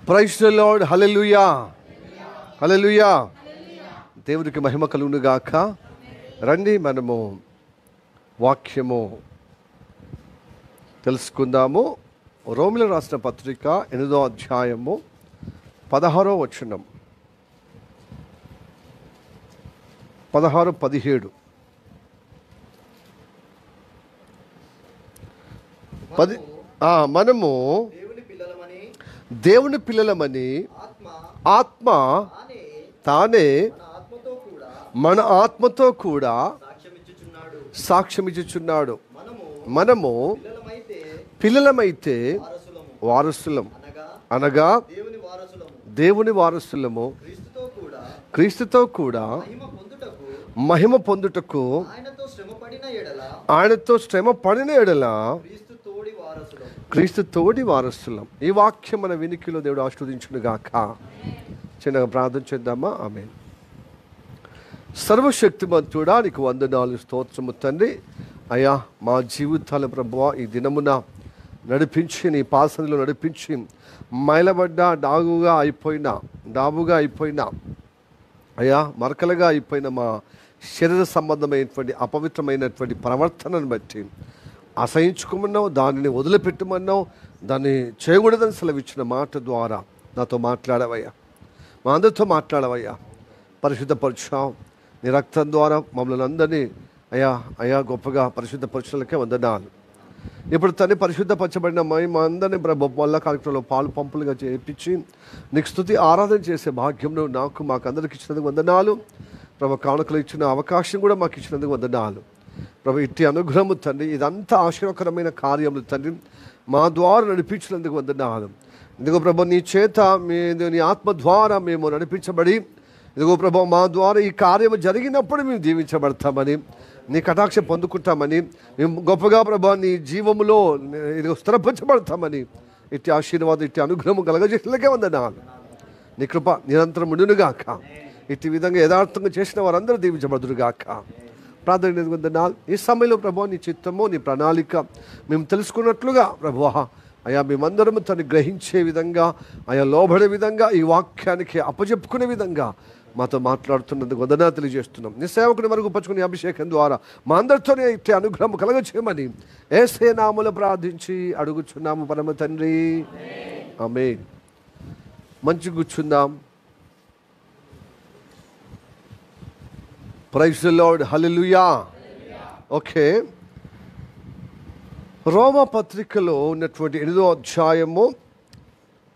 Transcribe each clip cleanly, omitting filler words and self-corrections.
Praise the lord. Hallelujah, hallelujah. దేవునికి మహిమ కలుగును గాక. రండి మనము వాక్యము తెలుసుకుందాము. రోమిలకు రాసిన పత్రిక 8వ అధ్యాయము 16వ వచనం, 16, 17. మనము దేవుని పిల్లలమని ఆత్మ తానే మన ఆత్మతో కూడా సాక్ష్యమిచ్చుచున్నాడు. మనము పిల్లలమైతే వారసులం, అనగా దేవుని వారసులము, క్రీస్తుతో కూడా మహిమ పొందుటకు ఆయనతో శ్రమ పడిన ఎడల క్రీస్తు తోడి వారసులం. ఈ వాక్యం మన వినికిలో దేవుడు ఆశీర్వదించును గాక. చిన్నగా ప్రార్థన చేద్దామా? ఆమేన్. సర్వశక్తిమంతుడా, నీకు వందనాలు, స్తోత్రము తండ్రి. అయ్యా, మా జీవితాల ప్రభువా ఈ దినమున నడిపించి, నీ పాసనలో నడిపించి, మైలబడ్డ డాబుగా అయిపోయిన అయ్యా, మరకలుగా అయిపోయిన మా శరీర సంబంధమైనటువంటి అపవిత్రమైనటువంటి ప్రవర్తనను బట్టి అసహించుకోమన్నావు, దానిని వదిలిపెట్టమన్నావు, దాన్ని చేయకూడదని సెలవిచ్చిన మాట ద్వారా నాతో మాట్లాడవయ్యా, మా అందరితో మాట్లాడవయ్యా. పరిశుద్ధపరచావు, నీ రక్తం ద్వారా మమ్మల్ని అందరినీ అయ్యా గొప్పగా పరిశుద్ధపరచులకే వందనాలు. ఇప్పుడు తను పరిశుద్ధపరచబడిన మా అందరినీ ప్రభు వల్ల కార్యక్రమంలో పాలు పంపులుగా చేయించి నీకు స్తుతి ఆరాధన చేసే భాగ్యంలో మాకు అందరికి ఇచ్చినందుకు వందనాలు ప్రభు. కానుకలు ఇచ్చిన అవకాశం కూడా మాకు ఇచ్చినందుకు వందనాలు ప్రభు. ఇట్టి అనుగ్రహము తండ్రి, ఇదంతా ఆశీర్వకరమైన కార్యములు తండ్రి, మా ద్వారా నడిపించినందుకు వందనాలు. ఇదిగో ప్రభు, నీ చేత నీ ఆత్మ ద్వారా మేము నడిపించబడి, ఇదిగో ప్రభు, మా ద్వారా ఈ కార్యము జరిగినప్పుడు మేము దీవించబడతామని, నీ కటాక్ష పొందుకుంటామని, మేము గొప్పగా ప్రభు నీ జీవములో ఇదిగో స్థిరపరచబడతామని, ఇట్టి ఆశీర్వాదం, ఇట్టి అనుగ్రహము కలగజేసినకే వందనాలు. నీ కృప నిరంతరం ఉండునుగాక. ఇట్టి విధంగా యథార్థంగా చేసిన వారందరూ దీవించబడుదురుగాక. ప్రార్థన వందనాలు. ఈ సమయంలో ప్రభు నీ చిత్తము, నీ ప్రణాళిక మేము తెలుసుకున్నట్లుగా ప్రభు అయా మేమందరము తను గ్రహించే విధంగా, ఆయా లోబడే విధంగా, ఈ వాక్యానికి అప్పచెప్పుకునే విధంగా మాతో మాట్లాడుతున్నందుకు వందనాలు తెలియజేస్తున్నాం. నీ సేవకుని మరుగుపరుచుకుని అభిషేకం ద్వారా మా అందరితోనే ఇట్టే అనుగ్రహం కలగచేయమని యేసే నామములో ప్రార్థించి అడుగుచున్నాము పరమ తండ్రి, ఆమేన్. మంచి కూర్చుందాం. Praise the lord. Hallelujah. Okay, రోమా పత్రికలో ఉన్నటువంటి 8వ అధ్యాయము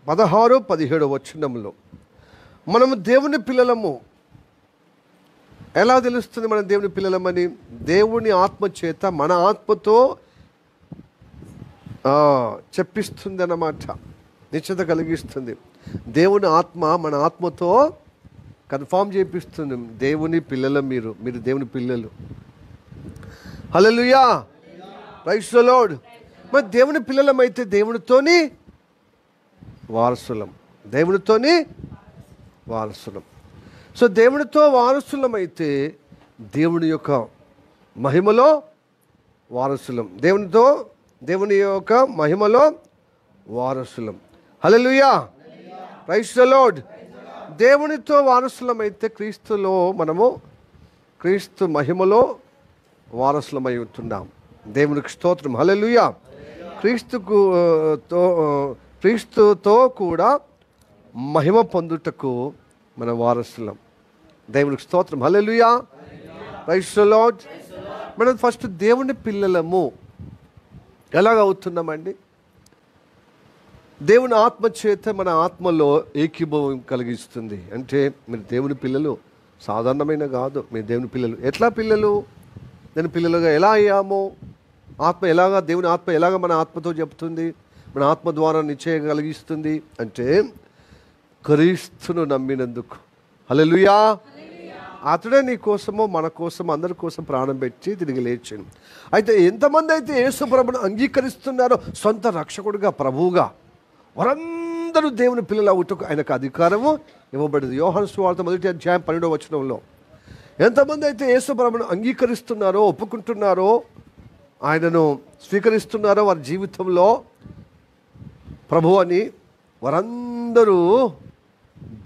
16, 17 వచనములో మనము దేవుని పిల్లలము. ఎలా తెలుస్తుంది మనం దేవుని పిల్లలమని? దేవుని ఆత్మ చేత మన ఆత్మతో చెప్పిస్తుంది అన్నమాట, నిశ్చయత కలిగిస్తుంది. దేవుని ఆత్మ మన ఆత్మతో కన్ఫామ్ చేపిస్తుంది, దేవుని పిల్లలు మీరు దేవుని పిల్లలు. హల్లెలూయా, ప్రైజ్ ది లార్డ్. మరి దేవుని పిల్లలమైతే దేవునితోని వారసులం, దేవునితోని వారసులం. సో దేవునితో వారసులమైతే దేవుని యొక్క మహిమలో వారసులం, దేవుని యొక్క మహిమలో వారసులం. హల్లెలూయా, ప్రైజ్ ది లార్డ్. దేవునితో వారసులమైతే క్రీస్తులో మనము క్రీస్తు మహిమలో వారసులమై ఉంటున్నాం. దేవునికి స్తోత్రం. హల్లెలూయా. క్రీస్తుతో కూడా మహిమ పొందుటకు మన వారసులం. దేవునికి స్తోత్రం. హల్లెలూయా, ప్రైజ్ ది లార్డ్. మనం ఫస్ట్ దేవుని పిల్లలము ఎలాగ అవుతున్నామండి? దేవుని ఆత్మ చేత మన ఆత్మలో ఏకీభవం కలిగిస్తుంది. అంటే మీరు దేవుని పిల్లలు సాధారణమైన కాదు, మీరు దేవుని పిల్లలు. ఎట్లా పిల్లలు? దేవుని పిల్లలుగా ఎలా అయ్యాము? దేవుని ఆత్మ ఎలాగ మన ఆత్మతో చెప్తుంది, మన ఆత్మ ద్వారా నిశ్చయం కలిగిస్తుంది అంటే క్రీస్తును నమ్మినందుకు. హల్లెలూయా. అతడే నీ కోసమో మన కోసం అందరి కోసం ప్రాణం పెట్టి తిరిగి లేచాను. అయితే ఎంతమంది అయితే యేసు ప్రభువును అంగీకరిస్తున్నారో సొంత రక్షకుడిగా, ప్రభువుగా, వారందరూ దేవుని పిల్లలు అవుటకు ఆయనకు అధికారము ఇవ్వబడింది. యోహాను సువార్త 1వ అధ్యాయం 12వ వచనంలో ఎంతమంది అయితే యేసు ప్రభువును అంగీకరిస్తున్నారో, ఒప్పుకుంటున్నారో, ఆయనను స్వీకరిస్తున్నారో, వారి జీవితంలో ప్రభు అని వారందరూ అందరూ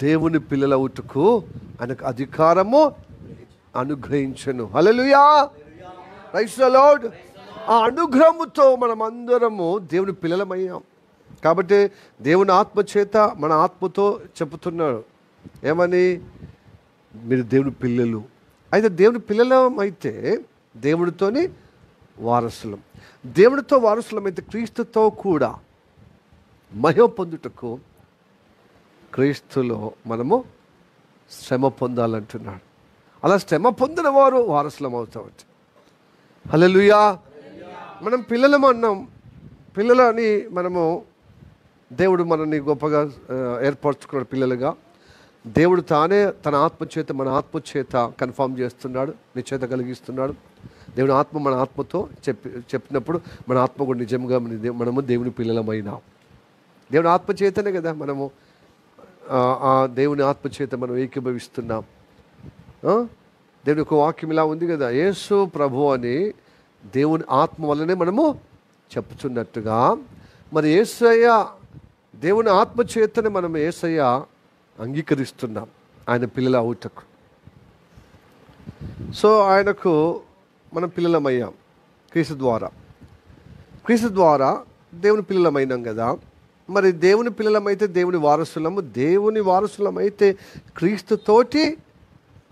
దేవుని పిల్లలవుటకు ఆయనకు అధికారము అనుగ్రహించను. హల్లెలూయా, ప్రైజ్ ది లార్డ్. ఆ అనుగ్రహముతో మనం అందరము దేవుని పిల్లలమయ్యాం. కాబట్టి దేవుని ఆత్మ చేత మన ఆత్మతో చెబుతున్నాడు ఏమని, మీరు దేవుని పిల్లలు. అయితే దేవుని పిల్లలం అయితే దేవుడితోని వారసులం. దేవుడితో వారసులం అయితే క్రీస్తుతో కూడా మహిమ పొందుటకు క్రీస్తులో మనము శ్రమ పొందాలంటున్నాడు. అలా శ్రమ పొందిన వారు వారసులం అవుతామంట. హల్లెలూయా. మనం పిల్లలం అన్నాం. పిల్లలని మనము దేవుడు మనల్ని గొప్పగా ఏర్పరచుకున్నాడు పిల్లలుగా. దేవుడు తానే తన ఆత్మచేత మన ఆత్మచేత కన్ఫర్మ్ చేస్తున్నాడు, నిశ్చయిత కలిగిస్తున్నాడు. దేవుని ఆత్మ మన ఆత్మతో చెప్పినప్పుడు మన ఆత్మ కూడా నిజంగా మనము దేవుని పిల్లలమైనాం. దేవుని ఆత్మచేతనే కదా మనము ఆ దేవుని ఆత్మచేత మనం ఏకీభవిస్తున్నాం. దేవుని యొక్క వాక్యం ఇలా ఉంది కదా, యేసు ప్రభు అని దేవుని ఆత్మ వల్లనే మనము చెప్తున్నట్టుగా మరి యేసయ్య దేవుని ఆత్మచేతనే మనం యేసయ్య అంగీకరిస్తున్నాం ఆయన పిల్లల అవుటకు. సో ఆయనకు మనం పిల్లలమయ్యాం క్రీస్తు ద్వారా. క్రీస్తు ద్వారా దేవుని పిల్లలమైనాం కదా. మరి దేవుని పిల్లలమైతే దేవుని వారసులము, దేవుని వారసులమైతే క్రీస్తుతోటి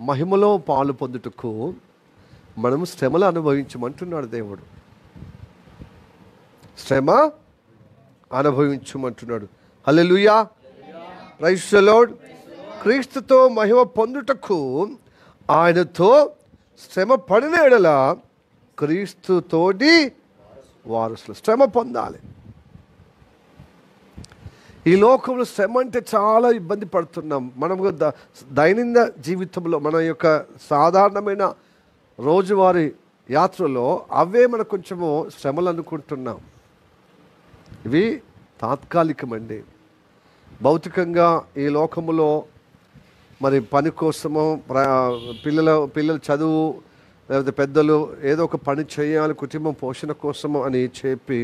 మహిమలో పాలు పొందుటకు మనము శ్రమలు అనుభవించమంటున్నాడు దేవుడు. శ్రమ అనుభవించమంటున్నాడు. హల్లెలూయా, ప్రైజ్ ది లార్డ్. క్రీస్తుతో మహిమ పొందుటకు ఆయనతో శ్రమ పడిన ఎడల క్రీస్తుతోటి వారసులు. శ్రమ పొందాలి. ఈ లోకంలో శ్రమ అంటే చాలా ఇబ్బంది పడుతున్నాం. మనము దైనందిన జీవితంలో మన యొక్క సాధారణమైన రోజువారీ యాత్రలో అవే మనం కొంచెము శ్రమలు అనుకుంటున్నాం. ఇవి తాత్కాలికమండి. భౌతికంగా ఈ లోకములో మరి పని కోసము పిల్లల చదువు లేకపోతే పెద్దలు ఏదో ఒక పని చేయాలి కుటుంబం పోషణ కోసము అని చెప్పి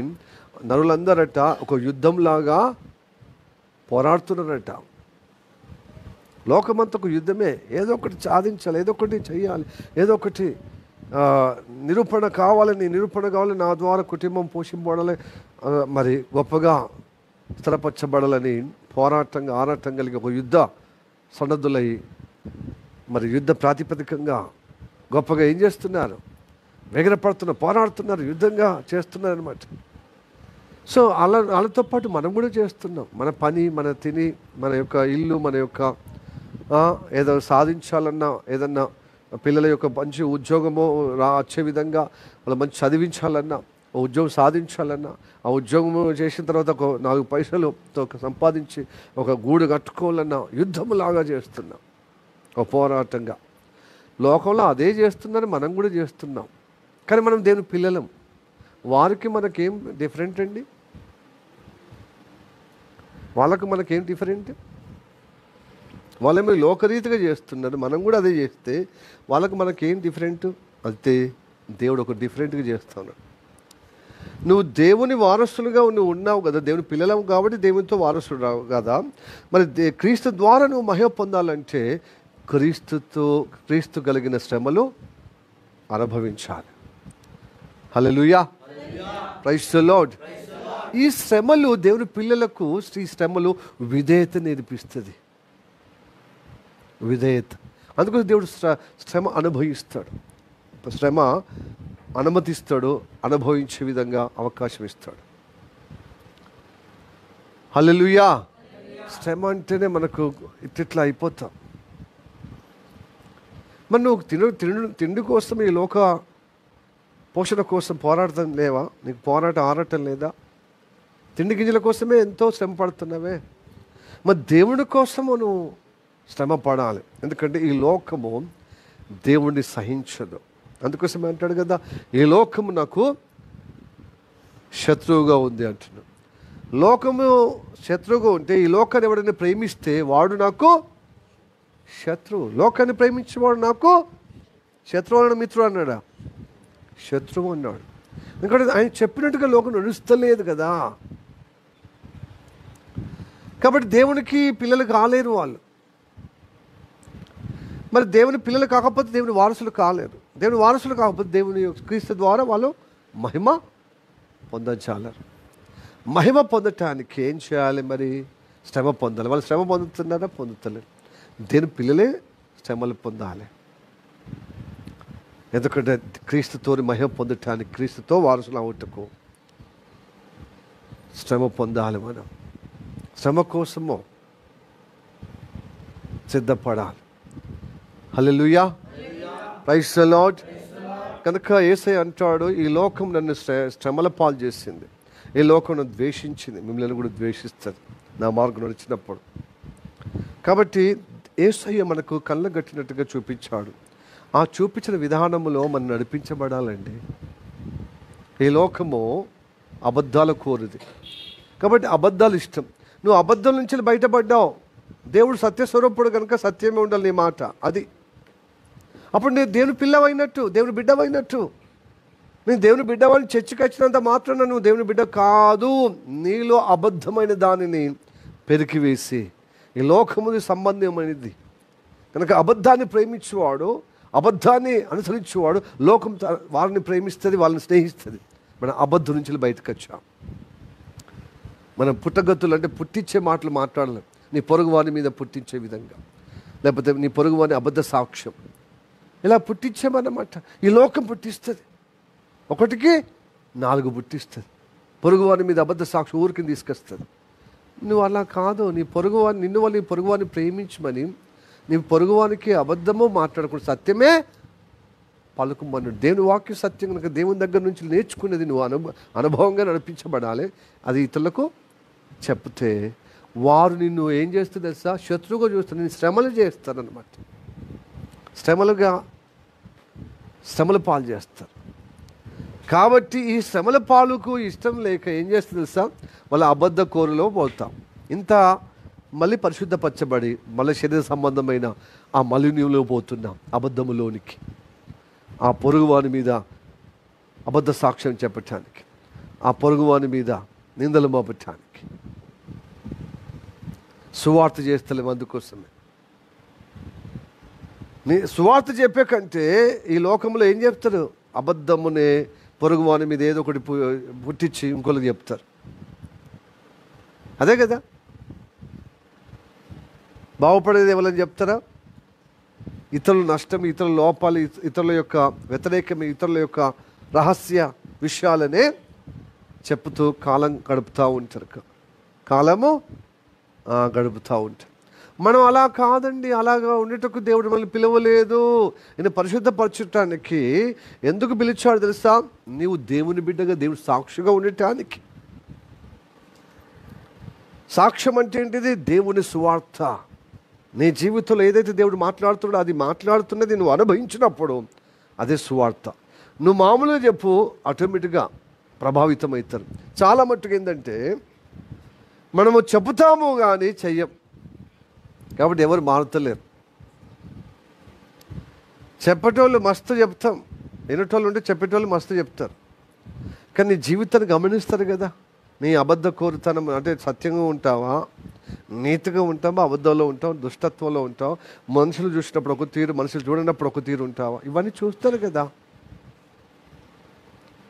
నరులందరట ఒక యుద్ధంలాగా పోరాడుతున్నారట. లోకమంతకు యుద్ధమే. ఏదో ఒకటి సాధించాలి, ఏదో ఒకటి చేయాలి, ఏదో ఒకటి నిరూపణ కావాలని నా ద్వారా కుటుంబం పోషింపబడాలి, మరి గొప్పగా స్థిరపరచబడాలని ఆరాటం కలిగి ఒక యుద్ధ సన్నద్ధులై మరి యుద్ధ ప్రాతిపదికంగా గొప్పగా ఏం చేస్తున్నారు, వేగరపడుతున్నారు, పోరాడుతున్నారు, యుద్ధంగా చేస్తున్నారు అనమాట. సో వాళ్ళతో పాటు మనం కూడా చేస్తున్నాం. మన పని, మన తిని, మన యొక్క ఇల్లు, మన యొక్క ఏదో సాధించాలన్నా, ఏదన్నా పిల్లల యొక్క మంచి ఉద్యోగము వచ్చే విధంగా వాళ్ళ మంచి చదివించాలన్నా, ఉద్యోగం సాధించాలన్నా, ఆ ఉద్యోగం చేసిన తర్వాత ఒక 4 పైసలుతో సంపాదించి ఒక గూడు కట్టుకోవాలన్నా యుద్ధములాగా చేస్తున్నాం, ఒక పోరాటంగా. లోకంలో అదే చేస్తుందని మనం కూడా చేస్తున్నాం. కానీ మనం దేవుని పిల్లలం. వారికి మనకేం డిఫరెంట్ అండి? వాళ్ళకు మనకేం డిఫరెంట్? వాళ్ళేమో లోకరీతిగా చేస్తున్నారు, మనం కూడా అదే చేస్తే వాళ్ళకు మనకేం డిఫరెంట్? అయితే దేవుడు ఒక డిఫరెంట్గా చేస్తున్నాడు. నువ్వు దేవుని వారసులుగా నువ్వు ఉన్నావు కదా, దేవుని పిల్లలం కాబట్టి దేవునితో వారసుడు రావు కదా. మరి క్రీస్తు ద్వారా నువ్వు మహిమ పొందాలంటే క్రీస్తు కలిగిన శ్రమలు అనుభవించాలి. హల్లెలూయా, ప్రైజ్ ది లార్డ్. ఈ శ్రమలు దేవుని పిల్లలకు ఈ శ్రమలు విధేయత నేర్పిస్తుంది. విధేయత. అందుకోసం దేవుడు శ్రమ అనుభవిస్తాడు, శ్రమ అనుమతిస్తాడు, అనుభవించే విధంగా అవకాశం ఇస్తాడు. హల్లెలూయా. శ్రమ అంటేనే మనకు ఇట్లా అయిపోతాం. మరి నువ్వు తిండి కోసం, ఈ లోక పోషణ కోసం పోరాడటం లేవా? నీకు ఆరాటం లేదా? తిండి గింజల కోసమే ఎంతో శ్రమ పడుతున్నావే. మరి దేవుని కోసము నువ్వు శ్రమ పడాలి. ఎందుకంటే ఈ లోకము దేవుణ్ణి సహించదు. అందుకోసం అంటాడు కదా, ఈ లోకము నాకు శత్రువుగా ఉంది అంటున్నాడు. లోకము శత్రువుగా ఉంటే, ఈ లోకాన్ని ఎవరైనా ప్రేమిస్తే వాడు నాకు శత్రువు. లోకాన్ని ప్రేమించేవాడు నాకు శత్రువు అన్నాడు, మిత్రుడు అన్నాడా? శత్రువు అన్నాడు. ఎందుకంటే ఆయన చెప్పినట్టుగా లోకం నడుస్తలేదు కదా. కాబట్టి దేవునికి పిల్లలు కాలేరు వాళ్ళు. మరి దేవుని పిల్లలు కాకపోతే దేవుని వారసులు కాలేరు. దేవుని వారసులు కాకపోతే దేవుని క్రీస్తు ద్వారా వాళ్ళు మహిమ పొందచాలరు. మహిమ పొందటానికి ఏం చేయాలి? మరి శ్రమ పొందాలి. వాళ్ళు శ్రమ పొందుతున్నారా? పొందుతలేరు. దేవుని పిల్లలే శ్రమలు పొందాలి. ఎందుకంటే క్రీస్తుతో మహిమ పొందటానికి, క్రీస్తుతో వారసులు అవుటకు శ్రమ పొందాలి. మనం శ్రమ కోసము సిద్ధపడాలి. హల్లెలూయా, ప్రైజ్ ది లార్డ్. కనుక యేసయ్య అంటాడు, ఈ లోకం నన్ను శ్రమల పాలు చేసింది, ఈ లోకం నన్ను ద్వేషించింది, మిమ్మల్ని కూడా ద్వేషిస్తుంది నా మార్గం నడిచినప్పుడు. కాబట్టి యేసయ్య మనకు కళ్ళ గట్టినట్టుగా చూపించాడు. ఆ చూపించిన విధానంలో మనం నడిపించబడాలండి. ఈ లోకము అబద్ధాల కోరుది, కాబట్టి అబద్ధాలు ఇష్టం. నువ్వు అబద్ధం నుంచి బయటపడ్డావు. దేవుడు సత్యస్వరూపుడు కనుక సత్యమే ఉండాలి నీ మాట. అది అప్పుడు నేను దేవుని పిల్లవైనట్టు, దేవుని బిడ్డవైనట్టు. నేను దేవుని బిడ్డవని చర్చికి వచ్చినంత మాత్రాన నువ్వు దేవుని బిడ్డ కాదు. నీలో అబద్ధమైన దానిని పెరికివేసి, ఈ లోకముది సంబంధమైనది కనుక అబద్ధాన్ని ప్రేమించేవాడు, అబద్ధాన్ని అనుసరించేవాడు లోకం వారిని ప్రేమిస్తుంది, వాళ్ళని స్నేహిస్తుంది. మనం అబద్ధం నుంచి బయటకు వచ్చాం. మనం పుట్టగతులు అంటే పుట్టించే మాటలు మాట్లాడలేం. నీ పొరుగు వారి మీద పుట్టించే విధంగా, లేకపోతే నీ పొరుగు వారిని అబద్ధ సాక్ష్యం ఇలా పుట్టించామన్నమాట. ఈ లోకం పుట్టిస్తుంది, 1కి 4 పుట్టిస్తుంది. పొరుగు వారి మీద అబద్ధ సాక్ష్యం ఊరికి తీసుకొస్తుంది. నువ్వు అలా కాదు. నీ పొరుగువాని, నిన్ను వాళ్ళు నీ పొరుగువారిని ప్రేమించమని, నీ పొరుగువానికి అబద్ధము మాట్లాడకుండా సత్యమే పలుకుమన్నాడు. దేవుని వాక్యం సత్యం కనుక దేవుని దగ్గర నుంచి నేర్చుకునేది నువ్వు అనుభవంగా నడిపించబడాలి. అది ఇతరులకు చెప్తే వారు నిన్ను ఏం చేస్తుంది తెలుసా? శత్రువుగా చూస్తారు, నేను శ్రమలు చేస్తారనమాట. శ్రమల పాలు చేస్తారు. కాబట్టి ఈ శ్రమల పాలుకు ఇష్టం లేక ఏం చేస్తుంది తెలుసా? మళ్ళీ అబద్ధ కోరులో పోతాం. ఇంత మళ్ళీ పరిశుద్ధపరచబడి మళ్ళీ శరీర సంబంధమైన ఆ మలినంలో పోతున్నాం, అబద్ధములోనికి. ఆ పొరుగువాని మీద అబద్ధ సాక్ష్యం చెప్పటానికి, ఆ పొరుగువాని మీద నిందలు మోపటానికి సువార్త చేస్తలేము. అందుకోసమే సువార్త చెప్పే కంటే ఈ లోకంలో ఏం చెప్తారు? అబద్ధమునే పొరుగువాని మీద ఏదో ఒకటి పుట్టించి ఇంకొకరికి చెప్తారు. అదే కదా బాగుపడేది. ఎవరని చెప్తారా? ఇతరుల నష్టం, ఇతరుల లోపాలు, ఇతరుల యొక్క వ్యతిరేకం, ఇతరుల యొక్క రహస్య విషయాలనే చెప్తూ కాలం గడుపుతూ ఉంటారు. కాలము గడుపుతూ ఉంటారు. మనం అలా కాదండి. అలాగా ఉండేటకు దేవుడు మనల్ని పిలవలేదు. నేను పరిశుద్ధపరచటానికి ఎందుకు పిలిచాడు తెలుసా? నీవు దేవుని బిడ్డగా, దేవుని సాక్షిగా ఉండటానికి. సాక్ష్యం అంటే ఏంటిది? దేవుని సువార్త. నీ జీవితంలో ఏదైతే దేవుడు మాట్లాడుతున్నాడో అది మాట్లాడుతున్నది నువ్వు అనుభవించినప్పుడు అదే సువార్త. నువ్వు మామూలుగా చెప్పు, ఆటోమేటిక్గా ప్రభావితం అవుతారు. చాలా మట్టుకు ఏంటంటే మనము చెబుతాము కానీ చెయ్యం. కాబట్టి ఎవరు మారుతలేరు. చెప్పేటోళ్ళు మస్తు చెప్తాం, వినేటోళ్ళు ఉంటే చెప్పేటోళ్ళు మస్తు చెప్తారు. కానీ నీ జీవితాన్ని గమనిస్తారు కదా. నీ అబద్ధ కోరుతనం అంటే సత్యంగా ఉంటావా, నీతిగా ఉంటావా, అబద్ధంలో ఉంటావా, దుష్టత్వంలో ఉంటావా, మనుషులు చూసినప్పుడు ఒక తీరు, మనుషులు చూడనప్పుడు ఒక తీరు ఉంటావా, ఇవన్నీ చూస్తారు కదా.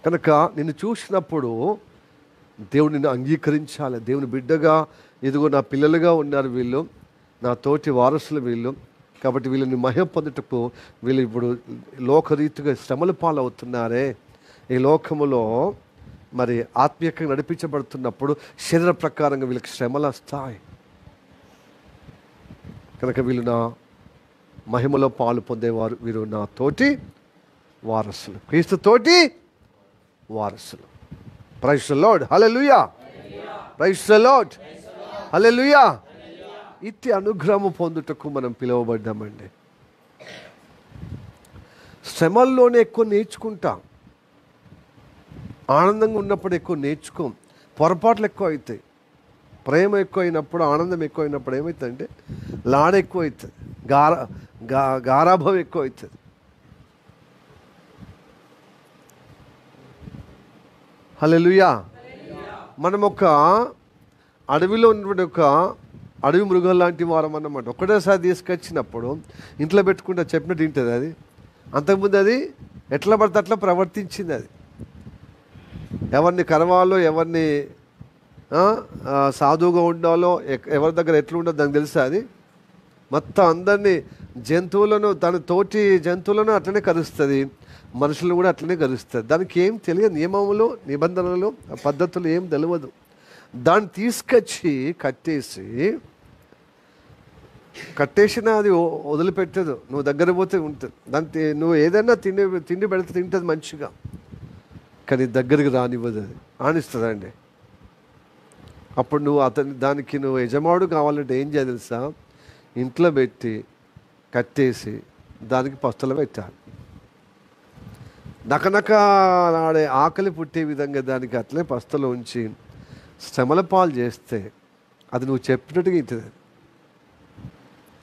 కనుక నిన్ను చూసినప్పుడు దేవుడు నిన్ను అంగీకరించాలి. దేవుని బిడ్డగా, ఇదిగో నా పిల్లలుగా ఉన్నారు వీళ్ళు, నా తోటి వారసులు వీళ్ళు, కాబట్టి వీళ్ళని మహిమ పొందుటకు వీళ్ళు ఇప్పుడు లోకరీతిగా శ్రమల పాలవుతున్నారే. ఈ లోకములో మరి ఆత్మీయంగా నడిపించబడుతున్నప్పుడు శరీర ప్రకారంగా వీళ్ళకి శ్రమలు వస్తాయి. కనుక వీళ్ళు నా మహిమలో పాలు పొందేవారు, వీరు నా తోటి వారసులు, క్రీస్తు తోటి వారసులు. Praise the lord, hallelujah, praise the lord, hallelujah. ఇట్టి అనుగ్రహము పొందుటకు మనం పిలువబడ్డామండి. శ్రమల్లోనే ఎక్కువ నేర్చుకుంటాం. ఆనందంగా ఉన్నప్పుడు ఎక్కువ నేర్చుకోం. పొరపాట్లు ఎక్కువ అవుతాయి. ప్రేమ ఎక్కువ అయినప్పుడు, ఆనందం ఎక్కువ అయినప్పుడు ఏమవుతుందంటే లాడ ఎక్కువ అవుతుంది, గారాభం ఎక్కువ అవుతుంది. హల్లెలూయా. మనం ఒక అడవిలో ఉన్నటువంటి ఒక అడవి మృగం లాంటి వారం అన్నమాట. ఒకటేసారి తీసుకొచ్చినప్పుడు ఇంట్లో పెట్టుకుంటే చెప్పినట్టు తింటుంది అది. అంతకుముందు అది ఎట్లా పడితే అట్లా ప్రవర్తించింది. అది ఎవరిని కరవాలో, ఎవరిని సాధువుగా ఉండాలో, ఎవరి దగ్గర ఎట్లా ఉండదో దానికి తెలుసా. అది మొత్తం అందరినీ జంతువులను, తన తోటి జంతువులను అట్లనే కరుస్తుంది, మనుషులను కూడా అట్లనే కరుస్తుంది. దానికి ఏం తెలియదు, నియమములు, నిబంధనలు, పద్ధతులు ఏం తెలియదు. దాన్ని తీసుకొచ్చి కట్టేసినా అది వదిలిపెట్టదు. నువ్వు దగ్గర పోతే ఉంటుంది. దాన్ని నువ్వు ఏదైనా తిండి పెడితే తింటుంది మంచిగా, కానీ దగ్గరికి రానివ్వదు. అది ఆనిస్తుందండి. అప్పుడు నువ్వు దానికి నువ్వు యజమాడు కావాలంటే ఏం చేయాలి తెలుసా? ఇంట్లో పెట్టి కట్టేసి దానికి పస్తులు పెట్టాలి. నకనక ఆడే ఆకలి పుట్టే విధంగా దానికి అట్లే పస్తులు ఉంచి శ్రమల పాలు చేస్తే అది నువ్వు చెప్పినట్టుగా వింటుంది.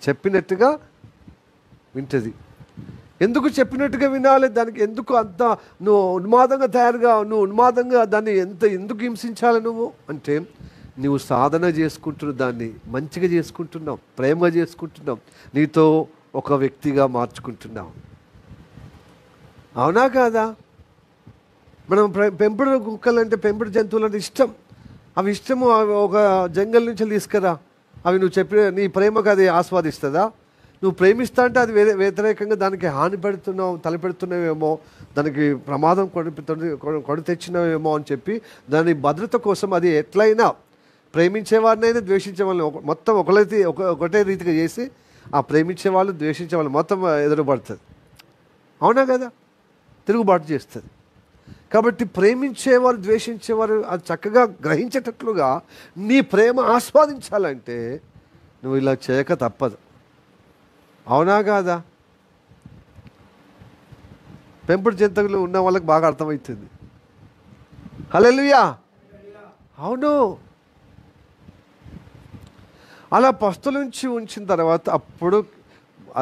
చెప్పినట్టుగా వింటుంది. ఎందుకు చెప్పినట్టుగా వినాలి? దానికి ఎందుకు అంత నువ్వు ఉన్మాదంగా దాన్ని ఎందుకు హింసించాలి నువ్వు అంటే, నువ్వు సాధన చేసుకుంటున్నావు, దాన్ని మంచిగా చేసుకుంటున్నావు, ప్రేమగా చేసుకుంటున్నావు, నీతో ఒక వ్యక్తిగా మార్చుకుంటున్నావు. అవునా కాదా? మనం పెంపుడు కుక్కలు అంటే, పెంపుడు జంతువులు అంటే ఇష్టం. అవి ఇష్టము. ఒక జంగల్ నుంచి తీసుకురా, అవి నువ్వు చెప్పిన నీ ప్రేమకు అది ఆస్వాదిస్తుందా? నువ్వు ప్రేమిస్తా అంటే అది వ్యతిరేకంగా దానికి హాని తలపెడుతున్నావేమో, దానికి ప్రమాదం కొని తెచ్చినావేమో అని చెప్పి దాని భద్రత కోసం అది ఎట్లయినా ప్రేమించేవారినైనా ద్వేషించేవాళ్ళని మొత్తం ఒకటే రీతిగా చేసి ఆ ప్రేమించేవాళ్ళు ద్వేషించేవాళ్ళు మొత్తం ఎదురుపడుతుంది. అవునా కదా? తిరుగుబాటు చేస్తుంది. కాబట్టి ప్రేమించేవారు, ద్వేషించేవారు అది చక్కగా గ్రహించేటట్లుగా నీ ప్రేమ ఆస్వాదించాలంటే నువ్వు ఇలా చేయక తప్పదు. అవునా కాదా? పెంపుడు జంతువులు ఉన్న వాళ్ళకి బాగా అర్థమవుతుంది. హల్లెలూయా. అవును. అలా పస్తులుంచి ఉంచిన తర్వాత అప్పుడు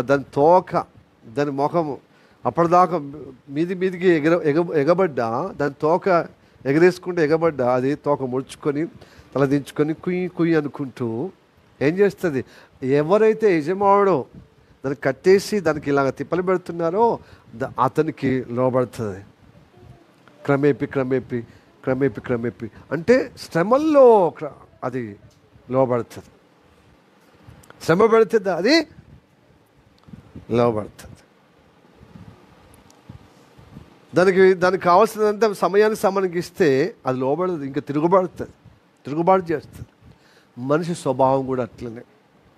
దాని తోక, దాని ముఖము అప్పటిదాకా మీదికి ఎగబడ్డా, దాని తోక ఎగరేసుకుంటూ అది తోక ముడుచుకొని తల దించుకొని కుయ్యి అనుకుంటూ ఏం చేస్తుంది? ఎవరైతే యజమానుడో దాన్ని కట్టేసి దానికి ఇలాగ తిప్పలు పెడుతున్నారో అతనికి లోబడుతుంది. క్రమేపి అంటే శ్రమల్లో అది లోబడుతుంది. శ్రమ పెడుతుంది, అది లోబడుతుంది. దానికి కావాల్సినంత సమయానికి ఇస్తే అది లోబడదు, ఇంకా తిరుగుబాటు చేస్తుంది. మనిషి స్వభావం కూడా అట్లనే.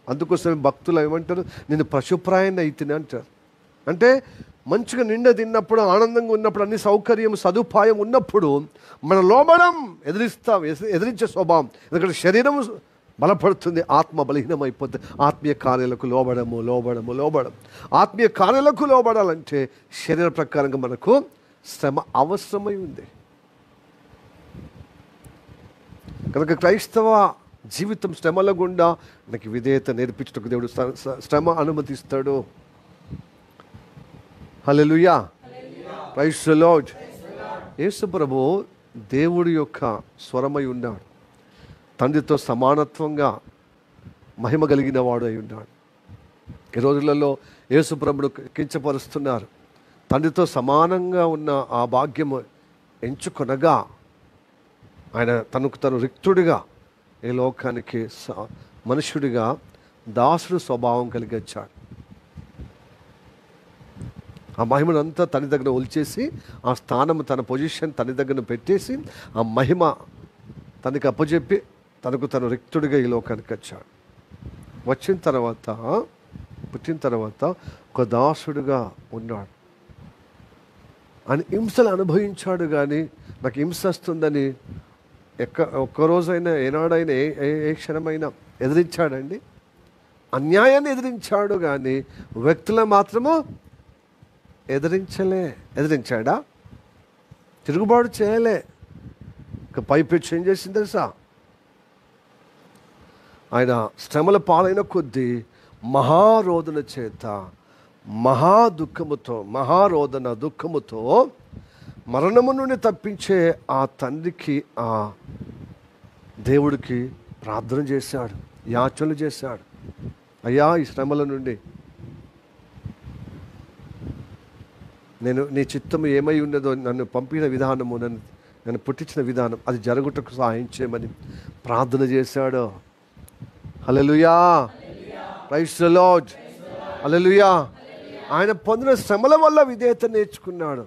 అందుకోసమే భక్తులు ఏమంటారు? నేను పశుప్రాయాన్ని అయితేనే అంటారు. అంటే మంచిగా నిండా తిన్నప్పుడు, ఆనందంగా ఉన్నప్పుడు, అన్ని సౌకర్యం సదుపాయం ఉన్నప్పుడు మన లోబడం ఎదిరించే స్వభావం. ఎందుకంటే శరీరం బలపడుతుంది, ఆత్మ బలహీనం అయిపోతుంది. ఆత్మీయ కార్యాలకు లోబడం. ఆత్మీయ కార్యాలకు లోబడాలంటే శరీర ప్రకారంగా మనకు శ్రమ అవసరమై ఉంది. కనుక క్రైస్తవ జీవితం శ్రమల గుండా మనకి విధేయత నేర్పించడానికి దేవుడు శ్రమ అనుమతిస్తాడు. Hallelujah. Praise the lord. Yesu ప్రభు దేవుడి యొక్క స్వరమై ఉన్నాడు. తండ్రితో సమానత్వంగా మహిమ కలిగిన వాడు అయి ఉన్నాడు. ఈ రోజులలో యేసు ప్రభును కించపరుస్తున్నారు. తండ్రితో సమానంగా ఉన్న ఆ భాగ్యము ఎంచుకొనగా ఆయన తను రిక్తుడిగా ఈ లోకానికి మనుష్యుడిగా దాసుడు స్వభావం కలిగి వచ్చాడు. ఆ మహిమను అంతా తన దగ్గర ఒలిచేసి, ఆ స్థానం, తన పొజిషన్ తన దగ్గర పెట్టేసి, ఆ మహిమ తనకి అప్పచెప్పి తను రిక్తుడిగా ఈ లోకానికి వచ్చాడు. పుట్టిన తర్వాత ఒక దాసుడుగా ఉన్నాడు. ఆయన హింసలు అనుభవించాడు. కానీ నాకు హింస వస్తుందని ఒక్కరోజైనా, ఏనాడైనా, ఏ క్షణమైనా ఎదిరించాడండి? అన్యాయాన్ని ఎదిరించాడు కానీ వ్యక్తులను మాత్రము ఎదిరించాడా? తిరుగుబాటు చేయలే. ఇక పైపెచ్చు ఏం చేసింది తెలుసా? ఆయన శ్రమల పాలైన కొద్దీ మహారోదన చేత, దుఃఖముతో మరణము నుండి తప్పించే ఆ తండ్రికి, ఆ దేవుడికి ప్రార్థన చేశాడు, యాచనలు చేశాడు. అయ్యా, ఈ శ్రమల నుండి నీ చిత్తం ఏమై ఉన్నదో, నన్ను పంపిన విధానము, నన్ను పుట్టించిన విధానం అది జరుగుటకు సహాయం చేయమని ప్రార్థన చేశాడు. హల్లెలూయా, ప్రైజ్ ది లార్డ్, హల్లెలూయా. ఆయన పొందిన శ్రమల వల్ల విధేయత నేర్చుకున్నాడు.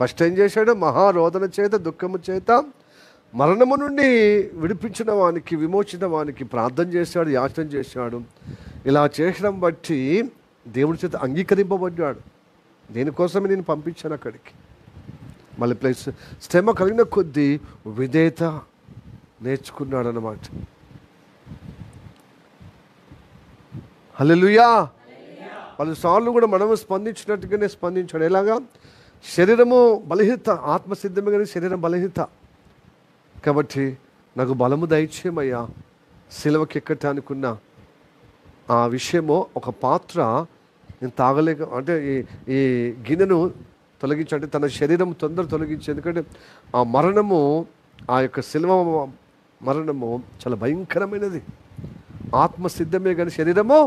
ఫస్ట్ ఏం చేశాడు? మహారోదన చేత, దుఃఖము చేత, మరణము నుండి విడిపించిన వానికి, విమోచన వానికి ప్రార్థన చేశాడు, యాచన చేశాడు. ఇలా చేసడం బట్టి దేవుడి చేత అంగీకరింపబడ్డాడు. దేనికోసమే నేను పంపించాను అక్కడికి. మళ్ళీ ప్లస్ శ్రమ కలిగిన కొద్దీ విధేయత నేర్చుకున్నాడు అన్నమాట. హల్లెలూయా. పలుసార్లు కూడా మనము స్పందించినట్టుగానే స్పందించాడు. ఎలాగా? శరీరము బలహీనత, ఆత్మసిద్ధమే కానీ శరీరం బలహీనత. కాబట్టి నాకు బలము దయచేయమయ్యా, సిలువకి ఎక్కటానికున్న ఆ విషయమో, ఒక పాత్ర నేను తాగలేక, అంటే ఈ గిన్నెను తొలగించంటే తన శరీరం తొందర తొలగించి, ఎందుకంటే ఆ మరణము, ఆ యొక్క సిలువ మరణము చాలా భయంకరమైనది. ఆత్మసిద్ధమే కానీ శరీరము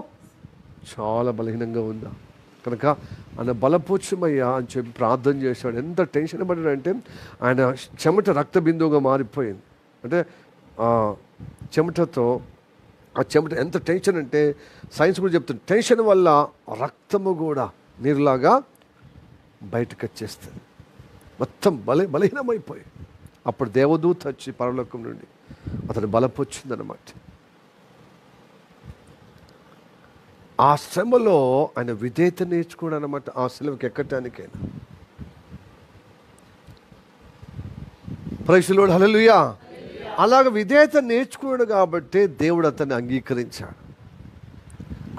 చాలా బలహీనంగా ఉందా, కనుక ఆయన బలపూర్చమయ్యా అని చెప్పి ప్రార్థన చేశాడు. ఎంత టెన్షన్ పడ్డాడంటే ఆయన చెమట రక్త బిందువుగా మారిపోయింది. అంటే చెమటతో, ఆ చెమట ఎంత టెన్షన్ అంటే సైన్స్ కూడా చెప్తుంది, టెన్షన్ వల్ల రక్తము కూడా నీరులాగా బయటకు వచ్చేస్తుంది, మొత్తం బలహీనమైపోయి. అప్పుడు దేవదూత వచ్చి పరలోకం నుండి అతను బలపొచ్చిందనమాట. ఆ శ్రమలో ఆయన విధేయత నేర్చుకోవడం అనమాట, ఆ సిలువకి ఎక్కటానికైనా. ప్రైజ్ ది లార్డ్, హల్లెలూయా. అలాగ విధేయత నేర్చుకున్నాడు కాబట్టి దేవుడు అతన్ని అంగీకరించాడు,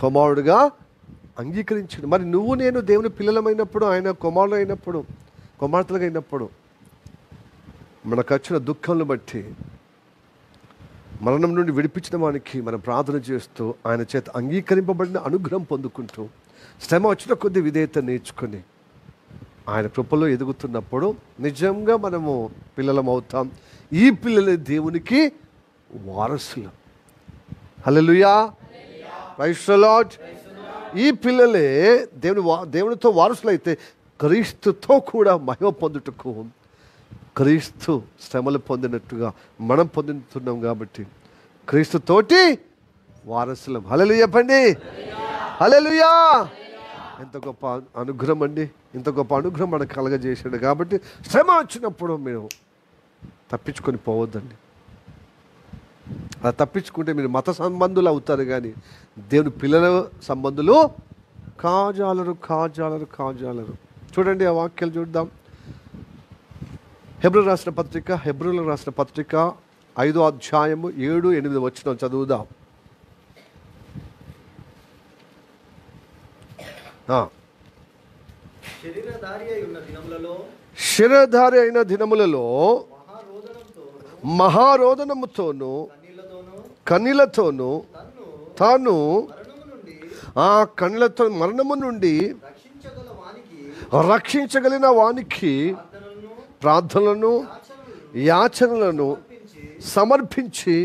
కుమారుడుగా అంగీకరించాడు. మరి నువ్వు నేను దేవుని పిల్లలమైనప్పుడు, ఆయన కుమారుడు అయినప్పుడు, కుమార్తెలుగా అయినప్పుడు, మనకు వచ్చిన దుఃఖంను బట్టి, మరణం నుండి విడిపించిన వానికి మనం ప్రార్థన చేస్తూ, ఆయన చేత అంగీకరింపబడిన అనుగ్రహం పొందుకుంటూ, శ్రమ వచ్చిన కొద్ది విధేయత నేర్చుకొని ఆయన కృపలో ఎదుగుతున్నప్పుడు నిజంగా మనము పిల్లలం అవుతాం. ఈ పిల్లలే దేవునికి వారసులు. హల్లెలూయా, ప్రైజ్ ది లార్డ్. ఈ పిల్లలే దేవునితో వారసులైతే క్రీస్తుతో కూడా మహిమ పొందుటకు, క్రీస్తు శ్రమలు పొందినట్టుగా మనం పొందుతున్నాం కాబట్టి క్రీస్తుతోటి వారసులం. హల్లెలూయా చెప్పండి, హల్లెలూయా. ఎంత గొప్ప అనుగ్రహం అండి, ఇంత గొప్ప అనుగ్రహం మనకు కలగజేసాడు. కాబట్టి శ్రమ వచ్చినప్పుడు మీరు తప్పించుకొని పోవద్దండి. అలా తప్పించుకుంటే మీరు మత సంబంధులు అవుతారు, కానీ దేవుని పిల్లల సంబంధులు కాజాలరు. చూడండి, ఆ వాక్యాలు చూద్దాం. హెబ్రీయులకు రాసిన పత్రిక 5వ అధ్యాయము 7-8 వచనం చదువుదాం. శరీరధారి అయిన దినములలో మహారోదనముతోను కన్నీళ్లతోను తాను ఆ కన్నీళ్లతో మరణము నుండి రక్షించగలిగిన వానికి ప్రార్థనలను, యాచనలను సమర్పించి,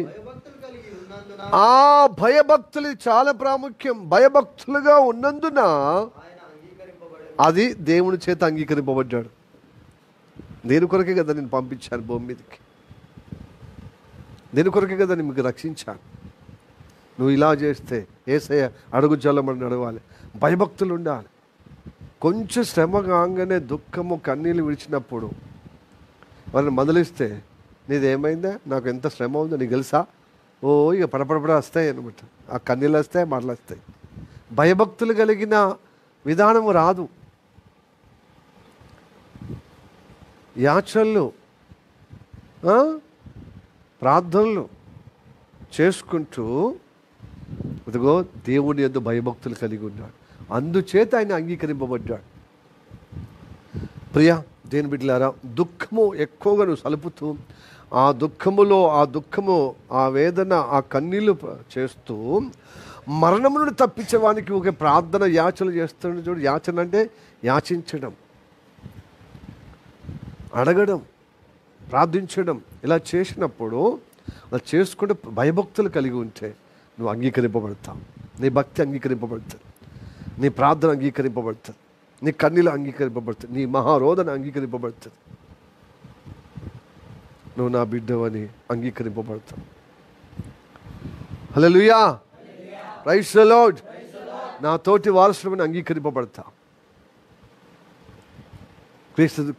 ఆ భయభక్తులు చాలా ప్రాముఖ్యం, భయభక్తులుగా ఉన్నందున అది దేవుని చేత అంగీకరింపబడ్డాడు. దేని కొరకే కదా నేను పంపించాను భూమి మీదకి, దేని కొరకే కదా నేను మీకు రక్షించాను. నువ్వు ఇలా చేస్తే యేసయ్య అడుగు జల్లమని నడవాలి, భయభక్తులు ఉండాలి. కొంచెం శ్రమ కాగానే దుఃఖము, కన్నీళ్ళు విడిచినప్పుడు వాళ్ళని మందలిస్తే, నీదేమైందా, నాకు ఎంత శ్రమ ఉందో నీకు తెలుసా, ఇక పడపడపడ వస్తాయి అనమాట. ఆ కన్నీళ్ళు వస్తాయి, మాటలు వస్తాయి. భయభక్తులు కలిగిన విధానము రాదు. యాచనలు, ప్రార్థనలు చేసుకుంటూ ఇదిగో దేవుని యందు భయభక్తులు కలిగి ఉన్నాడు. అందుచేత ఆయన అంగీకరింపబడ్డాడు. ప్రియా దేని బిడ్డలారా, దుఃఖము ఎక్కువగా నువ్వు సలుపుతూ, ఆ దుఃఖము, ఆ వేదన, ఆ కన్నీళ్ళు చేస్తూ మరణము నుండి తప్పించేవానికి ఒక ప్రార్థన, యాచనలు చేస్తున్నాడు. చూడు, యాచన అంటే యాచించడం, అడగడం. ప్రార్థించడం ఇలా చేసినప్పుడు, అలా చేసుకుంటే భయభక్తులు కలిగి ఉంటే నువ్వు అంగీకరింపబడతావు. నీ భక్తి అంగీకరింపబడుతుంది, నీ ప్రార్థన అంగీకరింపబడుతుంది, నీ కన్నీలు అంగీకరింపబడుతుంది, నీ మహారోధన అంగీకరింపబడుతుంది. నువ్వు నా బిడ్డవని అంగీకరింపబడతావు. హల్లెలూయా, ప్రైజ్ ది లార్డ్. నా తోటి వారసుడమని అంగీకరింపబడతా.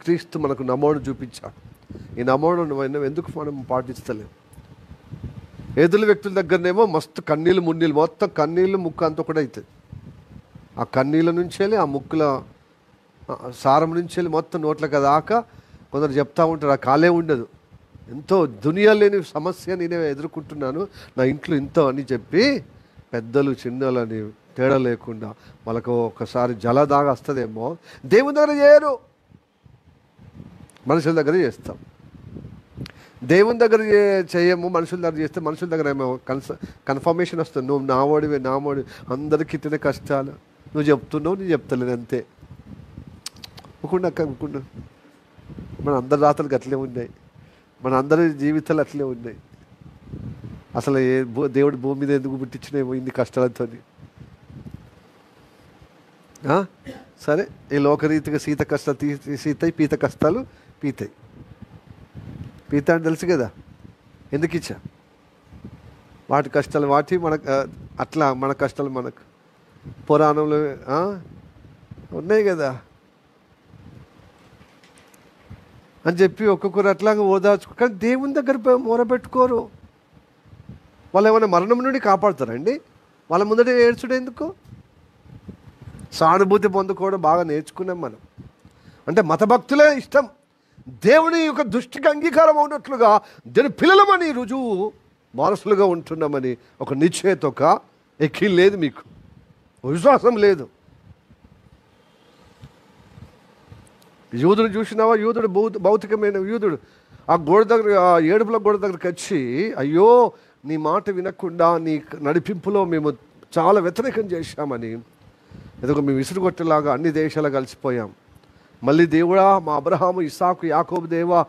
క్రీస్తు మనకు నమోడు చూపించాడు. ఈ నమోడును ఎందుకు మనం పాటిస్తలేము? ఎదురు వ్యక్తుల దగ్గరనేమో మస్తు కన్నీళ్ళు మున్నీళ్ళు, మొత్తం కన్నీళ్ళు ముక్కు అంతా కూడా అవుతుంది. ఆ కన్నీళ్ళ నుంచి వెళ్ళి ఆ ముక్కుల సారం నుంచి వెళ్ళి మొత్తం నోట్లకి దాకా కొందరు చెప్తా ఉంటారు, ఆ కాలే ఉండదు. ఎంతో దునియా లేని సమస్య నేనే ఎదుర్కొంటున్నాను, నా ఇంట్లో ఇంతో అని చెప్పి పెద్దలు చిన్నలని తేడా లేకుండా వాళ్ళకు ఒకసారి జలదాగా వస్తుందేమో. దేవుని దగ్గర చేయరు, మనుషుల దగ్గర చేస్తాం. దేవుని దగ్గర చేయము, మనుషుల దగ్గర చేస్తే మనుషుల దగ్గర ఏమో కన్ఫర్మేషన్ వస్తుంది, నువ్వు నావాడివే నావాడి, అందరికి ఇట్లనే కష్టాలు, నువ్వు చెప్తున్నావు నేను చెప్తలేను అంతే. అనుకుండా మన అందరి రాతలకు అట్లే ఉన్నాయి, మన అందరి జీవితాలు అట్లే ఉన్నాయి. అసలు దేవుడు భూమి మీద ఎందుకు పుట్టించినేమో ఇన్ని కష్టాలతో. సరే, ఈ లోకరీతిగా సీత కష్టాలు సీతాయి, పీత కష్టాలు పీతాయి. పీత అని తెలుసు కదా, ఎందుకు ఇచ్చా? వాటి కష్టాలు వాటి మనకు, అట్లా మన కష్టాలు మనకు పురాణంలో ఉన్నాయి కదా అని చెప్పి ఒక్కొక్కరు అట్లాగా ఓదార్చుకో. కానీ దేవుని దగ్గర మొరపెట్టుకోరు. వాళ్ళు ఏమైనా మరణం నుండి కాపాడుతారండి? వాళ్ళ ముందట ఏడ్చుడు ఎందుకు? సానుభూతి పొందుకోవడం బాగా నేర్చుకున్నాం మనం. అంటే మతభక్తులే ఇష్టం, దేవుని యొక్క దృష్టికి అంగీకారం అవునట్లుగా దేవుని పిల్లలమని రుజువు, వారసులుగా ఉంటున్నామని ఒక నిశ్చయత, ఒక ఎక్కిల్ లేదు, మీకు విశ్వాసం లేదు. యూదుడు చూసినావా? యూదుడు భౌతికమైన యూదుడు ఆ గోడ దగ్గర, ఆ ఏడుపుల గోడ దగ్గరికి వచ్చి, అయ్యో నీ మాట వినకుండా నీ నడిపింపులో మేము చాలా వ్యతిరేకం చేశామని, ఎందుకు మేము విసురుగొట్టేలాగా అన్ని దేశాలు కలిసిపోయాం. మళ్ళీ దేవుడా, మా అబ్రహాము, ఇస్సాకు, యాకోబు దేవా,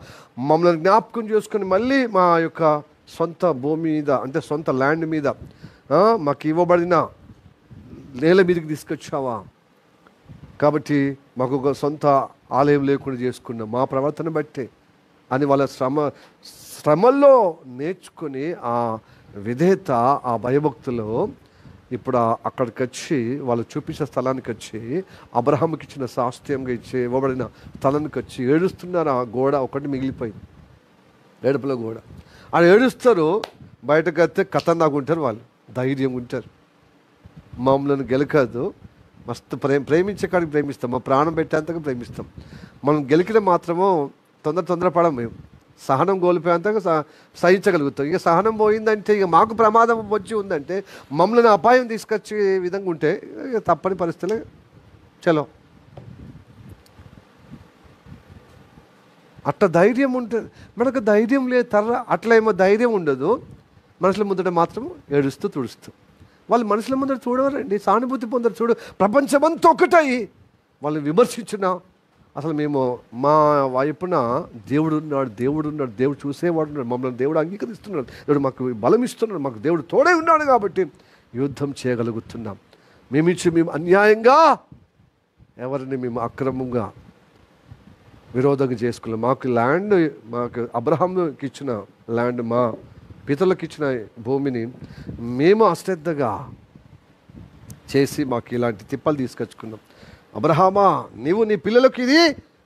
మమ్మల్ని జ్ఞాపకం చేసుకుని మళ్ళీ మా యొక్క సొంత భూమి మీద, అంటే సొంత ల్యాండ్ మీద మాకు ఇవ్వబడిన నేల మీదకి తీసుకొచ్చావా? కాబట్టి మాకు ఒక సొంత ఆలయం లేకుండా చేసుకున్నాం మా ప్రవర్తన బట్టే అని వాళ్ళ శ్రమల్లో నేర్చుకుని ఆ విధేయత, ఆ భయభక్తులు ఇప్పుడు అక్కడికి వచ్చి వాళ్ళు చూపించిన స్థలానికి వచ్చి, అబ్రహాముకి ఇచ్చిన శాస్త్రీయంగా ఇవ్వబడిన స్థలానికి వచ్చి ఏడుస్తున్నారు. ఆ గోడ ఒకటి మిగిలిపోయింది, ఏడుపుల గోడ. వాళ్ళు ఏడుస్తారు, బయటకు వస్తే ఖతర్నాక్ ఉంటారు, వాళ్ళు ధైర్యంగా ఉంటారు. మమ్మల్ని గెలకదు, మస్తు ప్రేమించే కాడికి ప్రేమిస్తాం, మా ప్రాణం పెట్టేంతగా ప్రేమిస్తాం. మనం గెలికిన మాత్రమో తొందరపడం, మేము సహనం కోల్పోయేంతగా సహించగలుగుతాం. ఇక సహనం పోయిందంటే, ఇక మాకు ప్రమాదం వచ్చి ఉందంటే, మమ్మల్ని అపాయం తీసుకొచ్చే విధంగా ఉంటే ఇక తప్పని పరిస్థితులే చలో. అట్లా ధైర్యం ఉంటుంది మనకు. ధైర్యం లేదు అట్లా ఏమో ధైర్యం ఉండదు. మనుషుల ముందట మాత్రం ఏడుస్తూ తుడుస్తూ, వాళ్ళు మనుషుల ముందర చూడవరండి, సానుభూతి పొందరు. చూడు, ప్రపంచమంతా ఒకటయి వాళ్ళు విమర్శించిన, అసలు మేము మా వైపున దేవుడు ఉన్నాడు, దేవుడు చూసేవాడు ఉన్నాడు, మమ్మల్ని దేవుడు అంగీకరిస్తున్నాడు, దేవుడు మాకు బలం ఇస్తున్నాడు, మాకు దేవుడు తోడే ఉన్నాడు కాబట్టి యుద్ధం చేయగలుగుతున్నాం. మేము అన్యాయంగా ఎవరిని మేము అక్రమంగా విరోధంగా చేసుకున్నాం. మాకు ల్యాండ్, మాకు అబ్రహాంకి ఇచ్చిన ల్యాండ్, మా పితరులకు ఇచ్చిన భూమిని మేము అశ్రద్ధగా చేసి మాకు ఇలాంటి తిప్పలు తీసుకొచ్చుకున్నాం. అబ్రహామా, నీవు నీ పిల్లలకు ఇది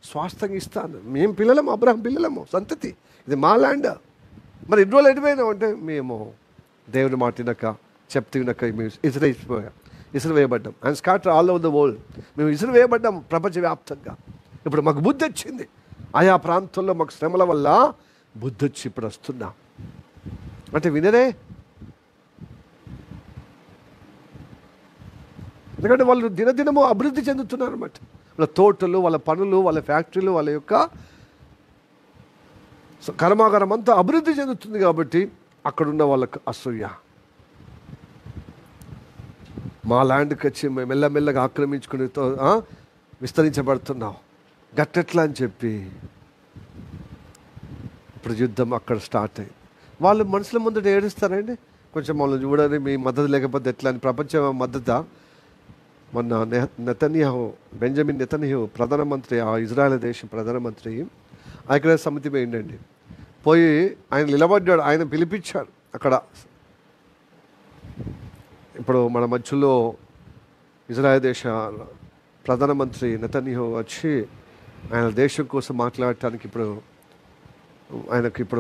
స్వాస్థ్యంగా ఇస్తాను. మేము పిల్లలము, అబ్రహాం పిల్లలము, సంతతి, ఇది మా ల్యాండ్. మరి ఎన్ని రోజులు ఎడిపోయినాం అంటే, మేము దేవుని మాట వినక, చెప్తే వినక మేము ఇసురువేయబడ్డాం. And scatter all over the world. మేము ఇసురువేయబడ్డాం ప్రపంచవ్యాప్తంగా. ఇప్పుడు మాకు బుద్ధి వచ్చింది. ఆయా ప్రాంతాల్లో మాకు శ్రమల వల్ల బుద్ధి వచ్చి ఇప్పుడు వస్తున్నాం అంటే వినరే. ఎందుకంటే వాళ్ళు దినదినము అభివృద్ధి చెందుతున్నారు అన్నమాట. వాళ్ళ తోటలు, వాళ్ళ పనులు, వాళ్ళ ఫ్యాక్టరీలు, వాళ్ళ యొక్క కర్మాగారం అంతా అభివృద్ధి చెందుతుంది కాబట్టి అక్కడున్న వాళ్ళకు అసూయ. మా ల్యాండ్కి వచ్చి మేము మెల్లమెల్లగా ఆక్రమించుకుని విస్తరించబడుతున్నాం, గట్టెట్లా అని చెప్పి ఇప్పుడు యుద్ధం అక్కడ స్టార్ట్ అయింది. వాళ్ళు మనుషుల ముందు ఏడుస్తారండి. కొంచెం వాళ్ళు చూడాలి, మీ మద్దతు లేకపోతే ఎట్లా అని. ప్రపంచ మద్దతు మొన్న నెతన్యాహు, బెంజమిన్ నెతన్యాహు ప్రధానమంత్రి, ఆ ఇజ్రాయెల్ దేశం ప్రధానమంత్రి ఐక్యరాజ్య సమితి పోయిండండి. పోయి ఆయన నిలబడ్డాడు, ఆయన పిలిపించాడు అక్కడ. ఇప్పుడు మన మధ్యలో ఇజ్రాయెల్ దేశ ప్రధానమంత్రి నెతన్యాహు వచ్చి ఆయన దేశం కోసం మాట్లాడటానికి ఇప్పుడు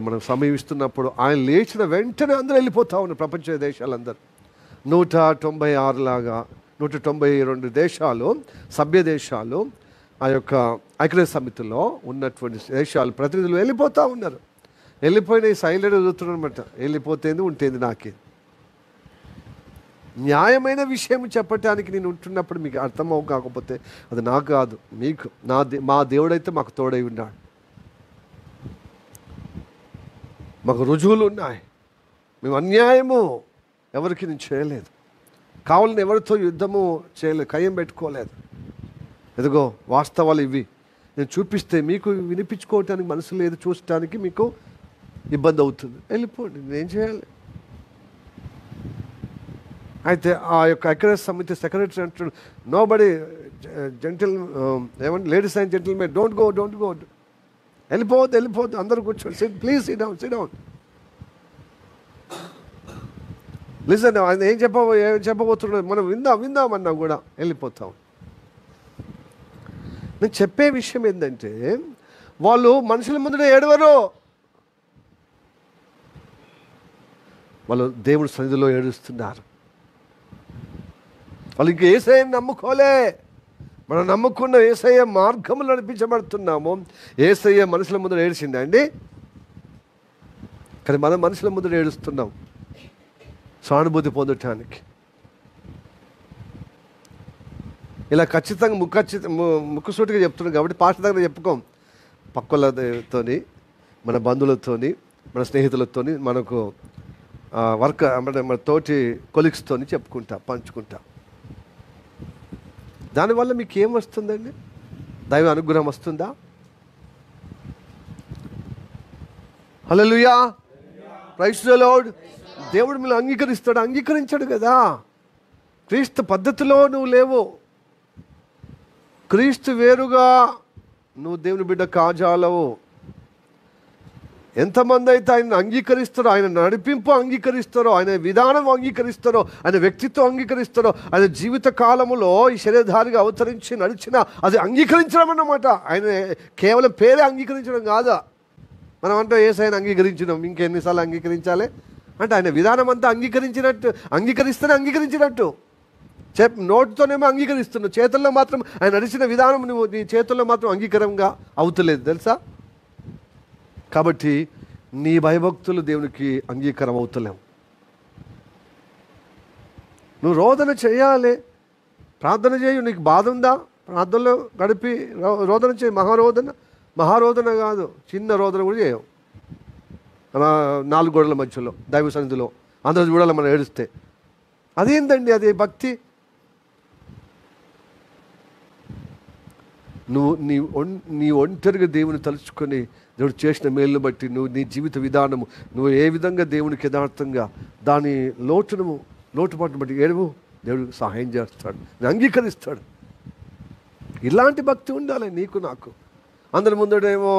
మనం సమీపిస్తున్నప్పుడు ఆయన లేచిన వెంటనే అందరూ వెళ్ళిపోతా ఉన్నారు. ప్రపంచ దేశాలందరూ 196 లాగా 192 దేశాలు, సభ్య దేశాలు, ఆ యొక్క ఐక్యరాజ్య సమితిలో ఉన్నటువంటి దేశాలు ప్రతినిధులు వెళ్ళిపోతూ ఉన్నారు. వెళ్ళిపోయిన సైలెంట్ చూస్తున్నారు అనమాట. వెళ్ళిపోతేంది ఉంటేంది నాకేంది. న్యాయమైన విషయం చెప్పటానికి నేను ఉంటున్నప్పుడు మీకు అర్థమవు కాకపోతే అది నాకు కాదు, మీకు. మా దేవుడైతే మాకు తోడై ఉన్నాడు. మాకు రుజువులు ఉన్నాయి. మేము అన్యాయము ఎవరికి నేను చేయలేదు, కావాలని ఎవరితో యుద్ధము చేయలేదు, కయ్యం పెట్టుకోలేదు. ఎదుగో వాస్తవాలు ఇవి నేను చూపిస్తే మీకు వినిపించుకోవటానికి మనసు లేదు, చూడటానికి మీకు ఇబ్బంది అవుతుంది. వెళ్ళిపోండి, నేనేం చేయాలి. అయితే ఆ యొక్క ఐక్యరాజ్య సమితి సెక్రటరీ అంటాడు, నో బడీ ఏమంటే ladies and gentlemen, don't go, వెళ్ళిపోవద్దు, అందరూ కూర్చోండి, ప్లీజ్ సిట్ డౌన్. లిసన్, ఆయన ఏం చెప్పబోతున్నాడు మనం విందామన్నా కూడా వెళ్ళిపోతాం. నేను చెప్పే విషయం ఏంటంటే, వాళ్ళు మనుషుల ముందు ఏడవరు, వాళ్ళు దేవుడి సన్నిధిలో ఏడుస్తున్నారు. వాళ్ళు ఇంక యేసయ్యను నమ్ముకోలే. మనం నమ్ముకున్న యేసయ్య మార్గములు నడిపించబడుతున్నాము. యేసయ్య మనుషుల ముందు ఏడిచిందా అండి? కానీ మనం మనుషుల ముందు ఏడుస్తున్నాం సానుభూతి పొందటానికి. ఇలా ఖచ్చితంగా ముక్కుసూటిగా చెప్తున్నాం కాబట్టి పాస్టర్ దగ్గర చెప్పుకోం. పక్కలతోని, మన బంధువులతోని, మన స్నేహితులతోని, మనకు మన తోటి కొలీగ్స్తోని పంచుకుంటా. దానివల్ల మీకు ఏం వస్తుందండి? దైవ అనుగ్రహం వస్తుందా? హల్లెలూయా, ప్రైజ్ ది లార్డ్. దేవుడు మీరు అంగీకరించాడు కదా. క్రీస్తు పద్ధతిలో నువ్వు లేవు, క్రీస్తు వేరుగా నువ్వు దేవుని బిడ్డ కాజాలవు. ఎంతమంది అయితే ఆయన అంగీకరిస్తారో, ఆయన నడిపింపు అంగీకరిస్తారో, ఆయన విధానం అంగీకరిస్తారో, ఆయన వ్యక్తిత్వం అంగీకరిస్తారో, ఆయన జీవిత కాలములో ఈ శరీరధారిగా అవతరించి నడిచిన అది అంగీకరించడం అన్నమాట. ఆయన కేవలం పేరే అంగీకరించడం కాదా. మనం అంటే యేసయ్యను అంగీకరించినాం, ఇంకెన్నిసార్లు అంగీకరించాలి అంటే ఆయన విధానం అంతా అంగీకరిస్తేనే అంగీకరించినట్టు. నోటితోనేమో అంగీకరిస్తున్నావు, చేతుల్లో మాత్రం ఆయన నడిచిన విధానం నీ చేతుల్లో మాత్రం అంగీకారంగా అవుతలేదు, తెలుసా? కాబట్టి నీ భయభక్తులు దేవునికి అంగీకారం అవుతలేవు. నువ్వు రోదన చేయాలి, ప్రార్థన చేయు. నీకు బాధ ఉందా? ప్రార్థనలో గడిపి రోదన చేయి. మహారోదన కాదు, చిన్న రోదన కూడా చేయవు. 4 గోడల మధ్యలో దైవ సన్నిధిలో అందరూ చూడాలి మనం ఏడుస్తే. అదేంటండి? అది భక్తి. నువ్వు నీ ఒంటరిగా దేవుని తలుచుకొని దేవుడు చేసిన మేలును బట్టి నీ జీవిత విధానము నువ్వు ఏ విధంగా దేవునికి యథార్థంగా దాని లోటుపాటును బట్టి ఏడువు, దేవుడు సహాయం చేస్తాడు, అంగీకరిస్తాడు. ఇలాంటి భక్తి ఉండాలి నీకు నాకు. అందరి ముందడేమో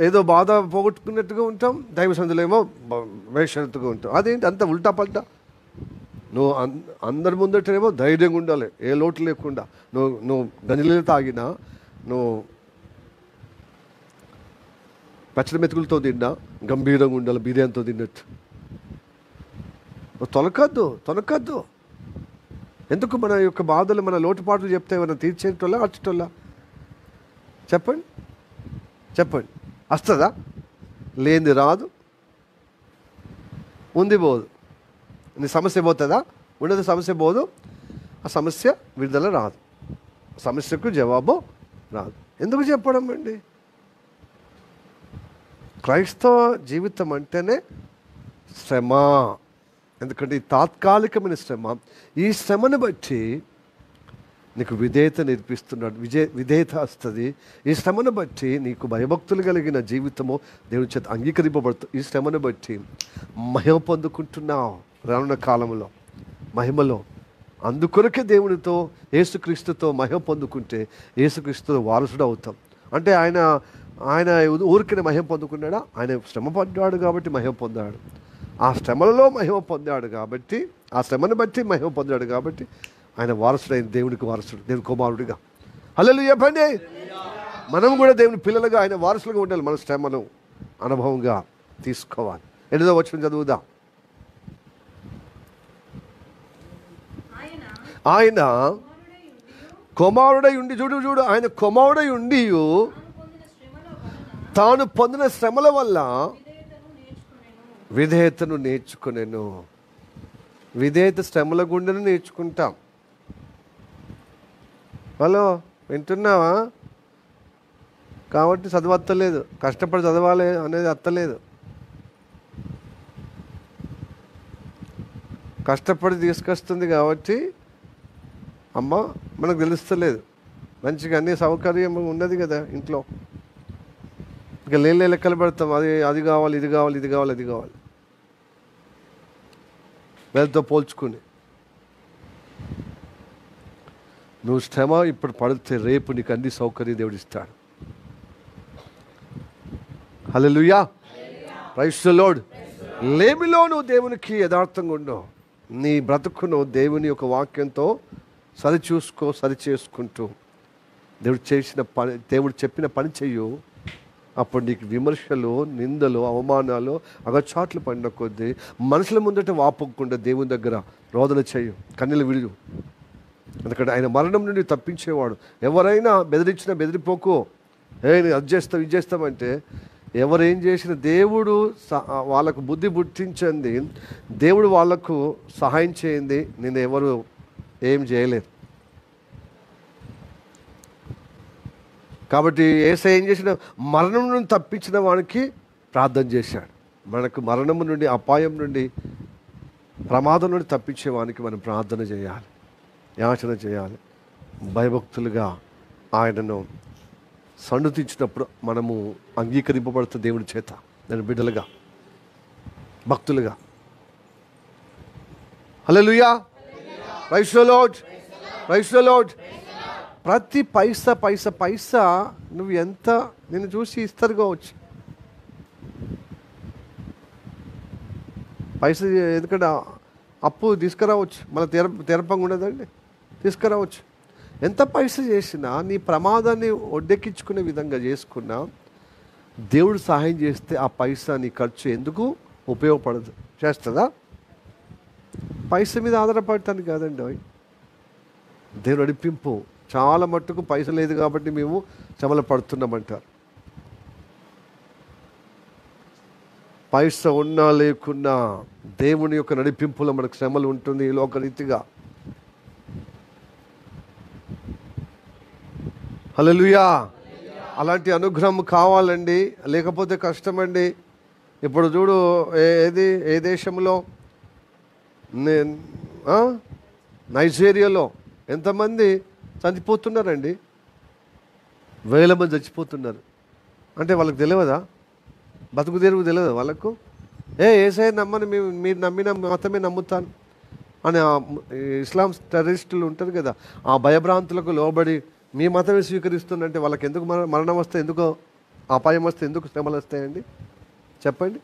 ఏదో బాధ పోగొట్టుకున్నట్టుగా ఉంటాం, దైవ సన్నిధిలో ఏమో వేషనట్టుగా ఉంటాం. అదేంటి అంత ఉల్టా పల్టా? నువ్వు అందరి ముందటేమో ధైర్యంగా ఉండాలి, ఏ లోటు లేకుండా. నువ్వు గంజలీలు తాగినా, నువ్వు పచ్చడి మెతుకులతో తిన్నా గంభీరంగా ఉండాలి, బిర్యానీతో తిన్నట్టు. తొనకద్దు. ఎందుకు? మన యొక్క బాధలు, మన లోటుపాట్లు చెప్తే ఏమైనా తీర్చేటోళ్ళ అచ్చటోళ్ళ? చెప్పండి వస్తుందా? లేనిది రాదు, ఉంది పోదు. నీ సమస్య పోతుందా? ఉండదు, సమస్య పోదు. ఆ సమస్య విడుదల రాదు, సమస్యకు జవాబు రాదు. ఎందుకు చెప్పడం అండి? క్రైస్తవ జీవితం అంటేనే శ్రమ. ఎందుకంటే ఈ తాత్కాలికమైన శ్రమ, ఈ శ్రమను బట్టి నీకు విధేయత నేర్పిస్తున్నాడు. విధేయత వస్తుంది. ఈ శ్రమను బట్టి నీకు భయభక్తులు కలిగిన జీవితము దేవుని చేత అంగీకరింపబడుతుంది. ఈ శ్రమను బట్టి మహిమ పొందుకుంటున్నావు రానున్న కాలంలో, మహిమలో. అందుకొరకే దేవునితో యేసుక్రీస్తుతో మహిమ పొందుకుంటే యేసుక్రీస్తుతో వారసుడు అవుతాం. అంటే ఆయన ఊరికిన మహిమ పొందుకున్నాడా? ఆయన శ్రమ పడ్డాడు కాబట్టి మహిమ పొందాడు. ఆ శ్రమలలో మహిమ పొందాడు కాబట్టి, ఆ శ్రమను బట్టి మహిమ పొందాడు కాబట్టి ఆయన వారసుడైన దేవునికి వారసుడు, దేవుని కుమారుడిగా. హల్లెలూయా చెప్పండి. మనం కూడా దేవుని పిల్లలుగా ఆయన వారసులుగా ఉండాలి. మన శ్రమను అనుభవంగా తీసుకోవాలి. 8వ వచనం చదువుదాం. ఆయన కుమారుడై ఉండి, చూడు ఆయన కుమారుడై ఉండి తాను పొందిన శ్రమల వల్ల విధేయతను నేర్చుకునేను. విధేయత శ్రమల గుండెను నేర్చుకుంటాం. హలో, వింటున్నావా? కాబట్టి చదువు అత్తలేదు, కష్టపడి చదవాలి అనేది అత్తలేదు. కష్టపడి తీసుకొస్తుంది కాబట్టి అమ్మ మనకు తెలుస్తలేదు. మంచిగా అన్ని సౌకర్యం ఉన్నది కదా ఇంట్లో. ఇక లేలే లెక్కలు పెడతాం. అది కావాలి, ఇది కావాలి, ఇది కావాలి, అది కావాలి, వీళ్ళతో పోల్చుకుని. నువ్వు శ్రమ ఇప్పుడు పడితే రేపు నీకు అన్ని సౌకర్యం దేవుడు ఇస్తాడు. హల్లెలూయా, ప్రైజ్ ది లార్డ్. లేమిలో నువ్వు దేవునికి యథార్థంగా ఉండవు. నీ బ్రతుకును దేవుని యొక్క వాక్యంతో సరిచేసుకుంటూ దేవుడు చెప్పిన పని చెయ్యు. అప్పుడు నీకు విమర్శలు, నిందలు, అవమానాలు, అగచాట్లు పడిన కొద్దీ మనుషుల ముందట వాపోకుండా దేవుని దగ్గర రోదన చేయు, కన్నీళ్ళు విడుదు. ఎందుకంటే ఆయన మరణం నుండి తప్పించేవాడు. ఎవరైనా బెదిరించినా బెదిరిపోకు, నేను అది చేస్తాం ఇది చేస్తామంటే ఎవరేం చేసిన దేవుడు వాళ్ళకు బుద్ధి పుట్టించింది, దేవుడు వాళ్ళకు సహాయం చేయింది, నేను ఎవరు ఏం చేయలేరు. కాబట్టి యేసయ్య ఏం చేసిన, మరణం నుండి తప్పించిన వానికి ప్రార్థన చేశాడు. మనకు మరణము నుండి, అపాయం నుండి, ప్రమాదం నుండి తప్పించే వానికి మనం ప్రార్థన చేయాలి, యాచన చేయాలి. భయభక్తులుగా ఆయనను సన్నుతించినప్పుడు మనము అంగీకరింపబడుతుంది దేవుని చేత. నేను బిడ్డలుగా, భక్తులుగా. Hallelujah, praise the lord, praise the lord. ప్రతి పైసా నువ్వు ఎంత నిన్ను చూసి ఇస్తారు కావచ్చు. పైసా ఎందుకంటే అప్పు తీసుకురావచ్చు, మళ్ళీ తెరపంగా ఉండదండి, తీసుకురావచ్చు. ఎంత పైసా చేసినా నీ ప్రమాదాన్ని ఒడ్డెక్కించుకునే విధంగా చేసుకున్నా దేవుడు సహాయం చేస్తే ఆ పైసా నీ ఖర్చు ఎందుకు ఉపయోగపడదు? చేస్తుందా? పైసా మీద ఆధారపడటానికి కాదండి. దేవుడు నడిపింపు. చాలా మట్టుకు పైసా లేదు కాబట్టి మేము శ్రమలు పడుతున్నామంటారు. పైసా ఉన్నా లేకున్నా దేవుని యొక్క నడిపింపులో మనకు శ్రమలు ఉంటుంది ఈ లోకరీతిగా. హల్లెలూయా. అలాంటి అనుగ్రహం కావాలండి, లేకపోతే కష్టమండి. ఇప్పుడు చూడు, ఏ దేశంలో, నైజీరియాలో ఎంతమంది చనిపోతున్నారండి, వేల మంది చచ్చిపోతున్నారు. అంటే వాళ్ళకి తెలియదా? బతుకు తెరువు తెలియదు వాళ్ళకు. యేసయ్య నమ్మని మీరు నమ్మిన మతమే నమ్ముతాను అని ఇస్లాం టెర్రరిస్టులు ఉంటారు కదా, ఆ భయభ్రాంతులకు లోబడి మీ మతమే స్వీకరిస్తుందంటే వాళ్ళకి ఎందుకు మరణం వస్తే, ఎందుకో అపాయం వస్తే, ఎందుకు శ్రమలు వస్తాయండి చెప్పండి?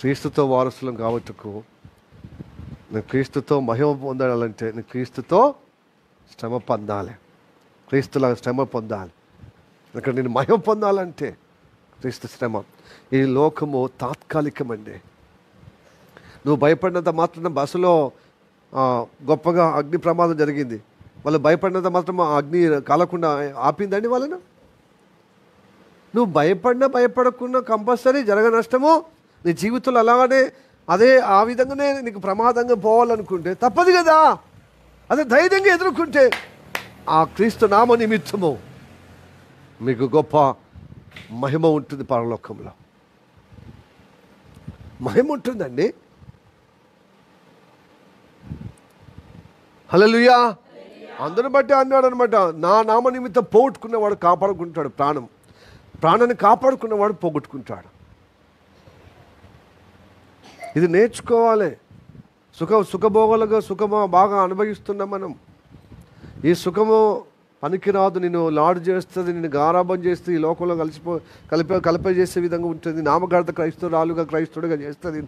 క్రీస్తుతో వారసులం కాబట్టుకు, నేను క్రీస్తుతో మహిమ పొందాలంటే నేను క్రీస్తుతో శ్రమ పొందాలి, క్రీస్తులా శ్రమ పొందాలి. ఇక్కడ నేను మహిమ పొందాలంటే క్రీస్తు శ్రమ. ఈ లోకము తాత్కాలికమండి. నువ్వు భయపడినంత మాత్రం బస్సులో గొప్పగా అగ్ని ప్రమాదం జరిగింది, వాళ్ళు భయపడినంత మాత్రం ఆ అగ్ని కాలకుండా ఆపిందండి వాళ్ళను? నువ్వు భయపడకుండా కంపల్సరీ జరగ నష్టము నీ జీవితంలో అలానే ఆ విధంగానే నీకు ప్రమాదంగా పోవాలనుకుంటే తప్పదు కదా. అదే ధైర్యంగా ఎదుర్కొంటే ఆ క్రీస్తు నామ నిమిత్తము మీకు గొప్ప మహిమ ఉంటుంది. పరలోకంలో మహిమ ఉంటుందండి. హల్లెలూయా. అందరిని బట్టి అన్నాడు అనమాట, నా నామ నిమిత్తం పోగొట్టుకున్నవాడు కాపాడుకుంటాడు, ప్రాణాన్ని కాపాడుకున్నవాడు పోగొట్టుకుంటాడు. ఇది నేర్చుకోవాలి. సుఖభోగాలుగా బాగా అనుభవిస్తున్నాం మనం. ఈ సుఖము పనికిరాదు, నిన్ను లాడు చేస్తుంది, నిన్ను గారాబం చేస్తుంది, ఈ లోకంలో కలిపజేసే విధంగా ఉంటుంది. నామకార్థ క్రైస్తవుడుగా చేస్తుంది,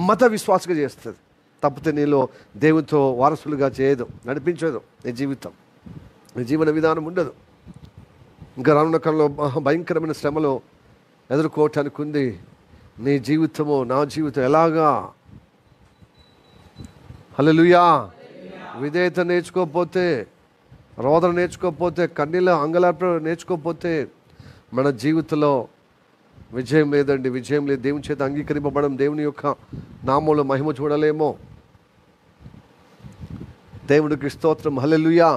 మత విశ్వాసగా చేస్తుంది. తప్పితే నీలో దేవునితో వారసులుగా చేయదు, నడిపించదు. నీ జీవన విధానం ఉండదు. ఇంకా రానున్న కాలంలో భయంకరమైన శ్రమలో ఎదుర్కోవటానికి ఉంది. నీ జీవితము, నా జీవితం ఎలాగా? హల్లెలూయా. విధేయత నేర్చుకోకపోతే, రోదన నేర్చుకోకపోతే, కన్నీళ్ళ అంగలార్పణ నేర్చుకోకపోతే మన జీవితంలో విజయం లేదండి. విజయం లేదు. దేవుని చేత అంగీకరింపబడం, దేవుని యొక్క నామంలో మహిమ చూడలేమో. దేవుడికి స్తోత్రం. హల్లెలూయా.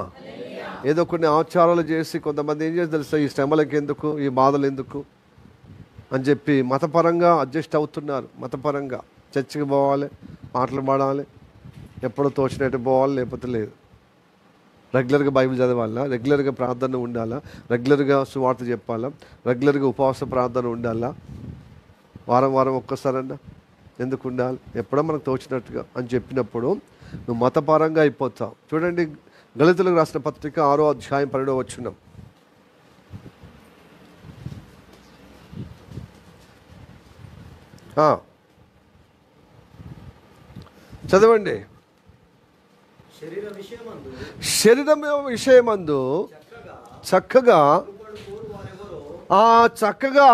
ఏదో కొన్ని ఆచారాలు చేసి కొంతమంది ఏం చేసి తెలుసా, ఈ శ్రమలకు ఎందుకు, ఈ బాధలు ఎందుకు అని చెప్పి మతపరంగా అడ్జస్ట్ అవుతున్నారు. మతపరంగా చర్చికి పోవాలి, పాటలు పాడాలి, ఎప్పుడో తోచినట్టు పోవాలి, లేకపోతే లేదు. రెగ్యులర్గా బైబిల్ చదవాలా, రెగ్యులర్గా ప్రార్థన ఉండాలా, రెగ్యులర్గా సువార్త చెప్పాలా, రెగ్యులర్గా ఉపవాస ప్రార్థన ఉండాలా, వారం ఒక్కసారన్నా ఎందుకు ఉండాలి, ఎప్పుడో మనకు తోచినట్టుగా అని చెప్పినప్పుడు నువ్వు మతపరంగా అయిపోతావు. చూడండి, గళితులకు రాసిన పత్రిక 6వ అధ్యాయం 12వ వచనం. చదవండి. శరీరం విషయమందు చక్కగా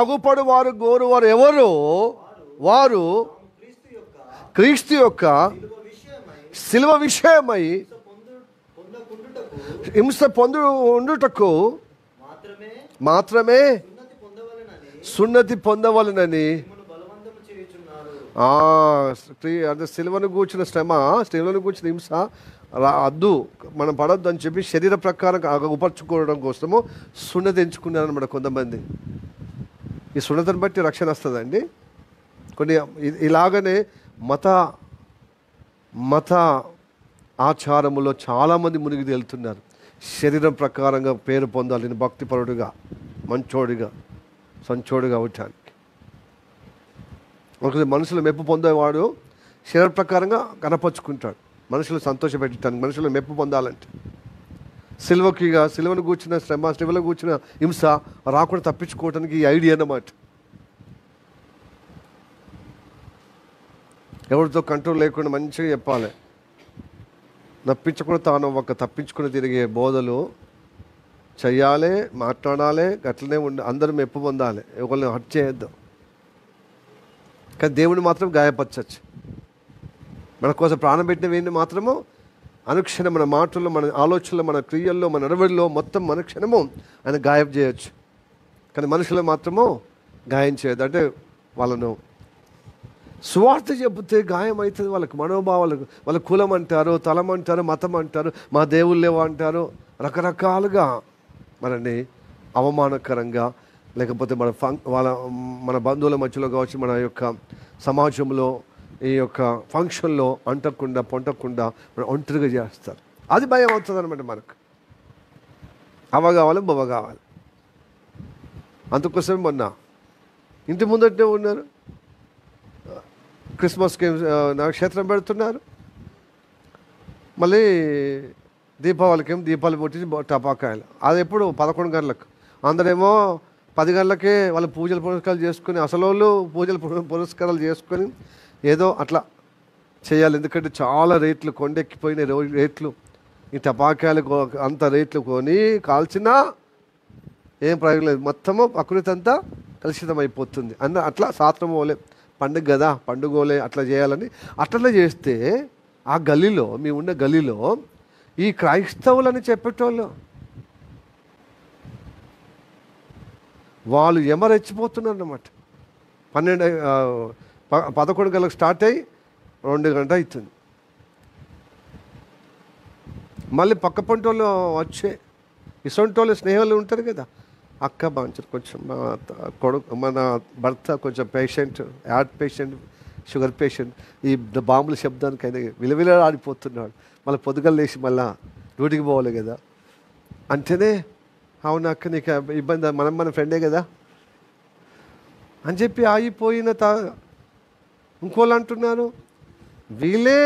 అగుపడు వారు గోరువారు ఎవరో వారు క్రీస్తు యొక్క శిలువ విషయమై హింస ఉండుటకు మాత్రమే సున్నతి పొందవలనని, అంటే శిలువను కూర్చిన శ్రమ, శిలువను కూర్చిన హింస అద్దు, మనం పడద్దు అని చెప్పి శరీర ప్రకారం ఉపర్చుకోవడం కోసము సున్నతి ఎంచుకున్నారు అన్నమాట కొంతమంది. ఈ సున్నతిని బట్టి రక్షణ వస్తుందండి. కొన్ని ఇలాగనే మత ఆచారములో చాలామంది మునిగి తేలుతున్నారు. శరీరం ప్రకారంగా పేరు పొందాలి, నేను భక్తిపరుడుగా, మంచోడిగా, సంచోడుగా అవటానికి. ఒకటి మనుషులు మెప్పు పొందేవాడు శరీర ప్రకారంగా కనపరుచుకుంటాడు, మనుషులు సంతోషపెట్టడానికి, మనుషులు మెప్పు పొందాలంటే. సిలువను కూర్చున్న శ్రమ, సిలువలో కూర్చున్న హింస రాకుండా తప్పించుకోవటానికి ఈ ఐడియా అన్నమాట. ఎవరితో కంట్రోల్ లేకుండా మంచిగా చెప్పాలి, నప్పించకుండా తాను తప్పించుకుని తిరిగే బోధలు చెయ్యాలి, మాట్లాడాలి, అట్లనే అందరూ మెప్పు పొందాలి, ఒకరిని హర్ట్ చేయొద్దు. కానీ దేవుని మాత్రం గాయపరచచ్చు. మన కోసం ప్రాణం పెట్టినవి మాత్రము అనుక్షణం మన మాటల్లో, మన ఆలోచనలో, మన క్రియల్లో, మన నడవడిలో మొత్తం అనుక్షణము ఆయన గాయం చేయొచ్చు. కానీ మనుషులు మాత్రము గాయం చేయొద్దు. అంటే వాళ్ళను సువార్త చెబితే గాయం అవుతుంది వాళ్ళకి, మనోభావాలకు. వాళ్ళ కులం అంటారు, తలం అంటారు, మతం అంటారు, మా దేవుళ్ళేవో అంటారు, రకరకాలుగా మనని అవమానకరంగా, లేకపోతే మన బంధువుల మధ్యలో కావచ్చు, మన యొక్క సమాజంలో ఈ యొక్క ఫంక్షన్లో అంటకుండా పొంటకుండా మనం ఒంటరిగా చేస్తారు. అది భయం అవుతుంది అనమాట మనకు. అవ కావాలి, బొవ్వ కావాలి. అందుకోసమే మొన్న ఇంటి ముందటే ఉన్నారు, క్రిస్మస్కి నక్షత్రం పెడుతున్నారు, మళ్ళీ దీపావళికి దీపాలు ముట్టించి టపాకాయలు. అది ఎప్పుడు 11 గంటలకు, అందరేమో 10 గంటలకే వాళ్ళు పూజలు పురస్కారాలు చేసుకుని, అసలు వాళ్ళు పూజలు పురస్కారాలు చేసుకొని ఏదో అట్లా చేయాలి. ఎందుకంటే చాలా రేట్లు, కొండెక్కిపోయిన రేట్లు. ఈ టపాకాయలు అంత రేట్లు కొని కాల్చినా ఏం ప్రయోజనం లేదు, మొత్తము ప్రకృతి అంతా కలుషితం అయిపోతుంది. అట్లా శాస్త్రం పోలే, పండుగ కదా, పండుగోలే అట్లా చేయాలని అట్లా చేస్తే ఆ గల్లీలో, మేము ఉన్న గల్లీలో ఈ క్రైస్తవులని చెప్పేటోళ్ళు వాళ్ళు ఎమరెచ్చిపోతున్నారు అన్నమాట. 11 గంటలకు స్టార్ట్ అయ్యి 2 గంటలు అవుతుంది. మళ్ళీ పక్క పంటోళ్ళు వచ్చే ఇసొంటోళ్ళు స్నేహాలు ఉంటారు కదా, అక్క బాంచరు కొంచెం మన భర్త కొంచెం patient, heart patient, sugar patient, ఈ బాంబుల శబ్దానికి ఆయన విలవిల ఆడిపోతున్నాడు. మళ్ళీ పొద్దుగల లేచి మళ్ళీ డ్యూటీకి పోవాలి కదా, అంటేనే అవును అక్క నీకు ఇబ్బంది, మన ఫ్రెండే కదా అని చెప్పి ఆగిపోయిన ఇంకోళ్ళు అంటున్నారు. వీళ్ళే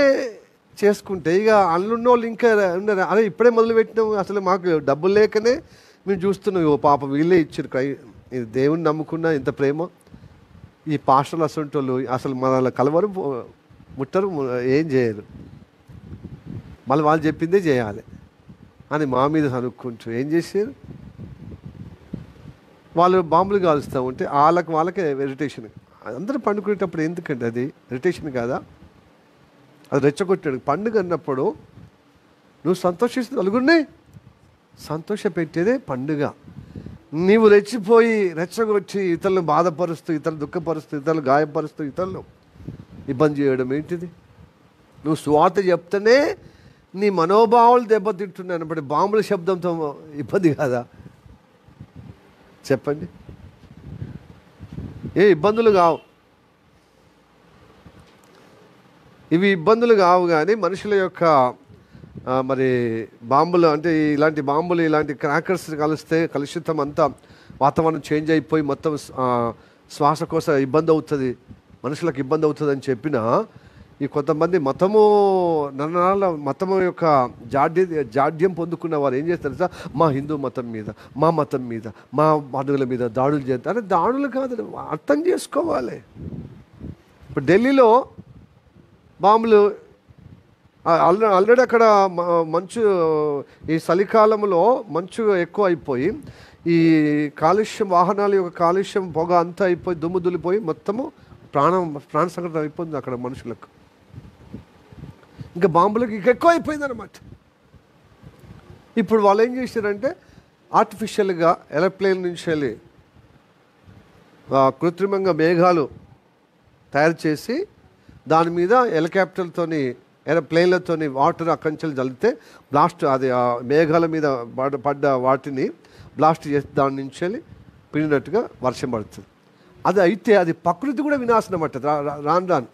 చేసుకుంటే ఇక అల్లున్నోళ్ళు ఇంకా ఉన్నారు, అరే ఇప్పుడే మొదలు పెట్టినాము, అసలు మాకు డబ్బులు లేకనే మేము చూస్తున్నాం, ఓ పాప వీళ్ళే ఇచ్చారు. ఇది దేవుని నమ్ముకున్న ఇంత ప్రేమ. ఈ పాస్టర్లు అసంటోళ్ళు అసలు మన కలవరు, ముట్టరు, ఏం చేయరు, మళ్ళీ వాళ్ళు చెప్పిందే చేయాలి అని మా మీద అనుకుంటూ ఏం చేశారు, వాళ్ళు బాంబులు కాలుస్తూ ఉంటే వాళ్ళకే ఇరిటేషన్. అందరూ పండుకునేటప్పుడు ఎందుకండి అది ఇరిటేషన్ కాదా? అది రెచ్చగొట్టాడు. పండుగ అన్నప్పుడు నువ్వు సంతోషిస్తూ నలుగురిని సంతోష పెట్టేదే పండుగ. నీవు రెచ్చగొచ్చి ఇతరులను బాధపరుస్తూ, ఇతరులు దుఃఖపరుస్తూ, ఇతరులు గాయపరుస్తూ, ఇతరులు ఇబ్బంది చేయడం ఏంటిది? నువ్వు సువార్త చెప్తేనే నీ మనోభావాలు దెబ్బతింటున్నాయి అన్నప్పుడు బాంబుల శబ్దంతో ఇబ్బంది కాదా? చెప్పండి. ఏ ఇబ్బందులు కావు, ఇవి ఇబ్బందులు కావు. కానీ మనుషుల యొక్క మరి బాంబులు అంటే ఇలాంటి బాంబులు, ఇలాంటి క్రాకర్స్ కలిస్తే కలుషితం అంతా వాతావరణం చేంజ్ అయిపోయి మొత్తం శ్వాసకోశ ఇబ్బంది అవుతుంది, మనుషులకు ఇబ్బంది అవుతుంది అని చెప్పినా ఈ కొంతమంది మతము యొక్క జాడ్యం పొందుకున్న వారు ఏం చేస్తారు సార్, మా హిందూ మతం మీద, మా మతం మీద, మా పండుగల మీద దాడులు చేస్తారు. అంటే దాడులు కాదు, అర్థం చేసుకోవాలి. ఇప్పుడు ఢిల్లీలో బాంబులు ఆల్రెడీ అక్కడ మంచు, ఈ చలికాలంలో మంచు ఎక్కువ అయిపోయి ఈ కాలుష్యం, వాహనాల యొక్క కాలుష్యం పొగ అంతా అయిపోయి దుమ్ము దులిపోయి మొత్తము ప్రాణ సంఘటన అయిపోయింది అక్కడ మనుషులకు. ఇంకా బాంబులకు ఇంకా ఎక్కువ అయిపోయింది అనమాట. ఇప్పుడు వాళ్ళు ఏం చేశారంటే ఆర్టిఫిషియల్గా ఏరోప్లేన్ నుంచి వెళ్ళి కృత్రిమంగా మేఘాలు తయారు చేసి దాని మీద హెలికాప్టర్లతోని ఏరోప్లేన్లతోని వాటర్ అక్కడి జల్లితే బ్లాస్ట్, అది ఆ మేఘాల మీద పడ్డ వాటిని బ్లాస్ట్ చేసి దాని నుంచి వెళ్ళి పిండినట్టుగా వర్షం పడుతుంది. అది అయితే అది ప్రకృతి కూడా వినాశనం అంటది రాను.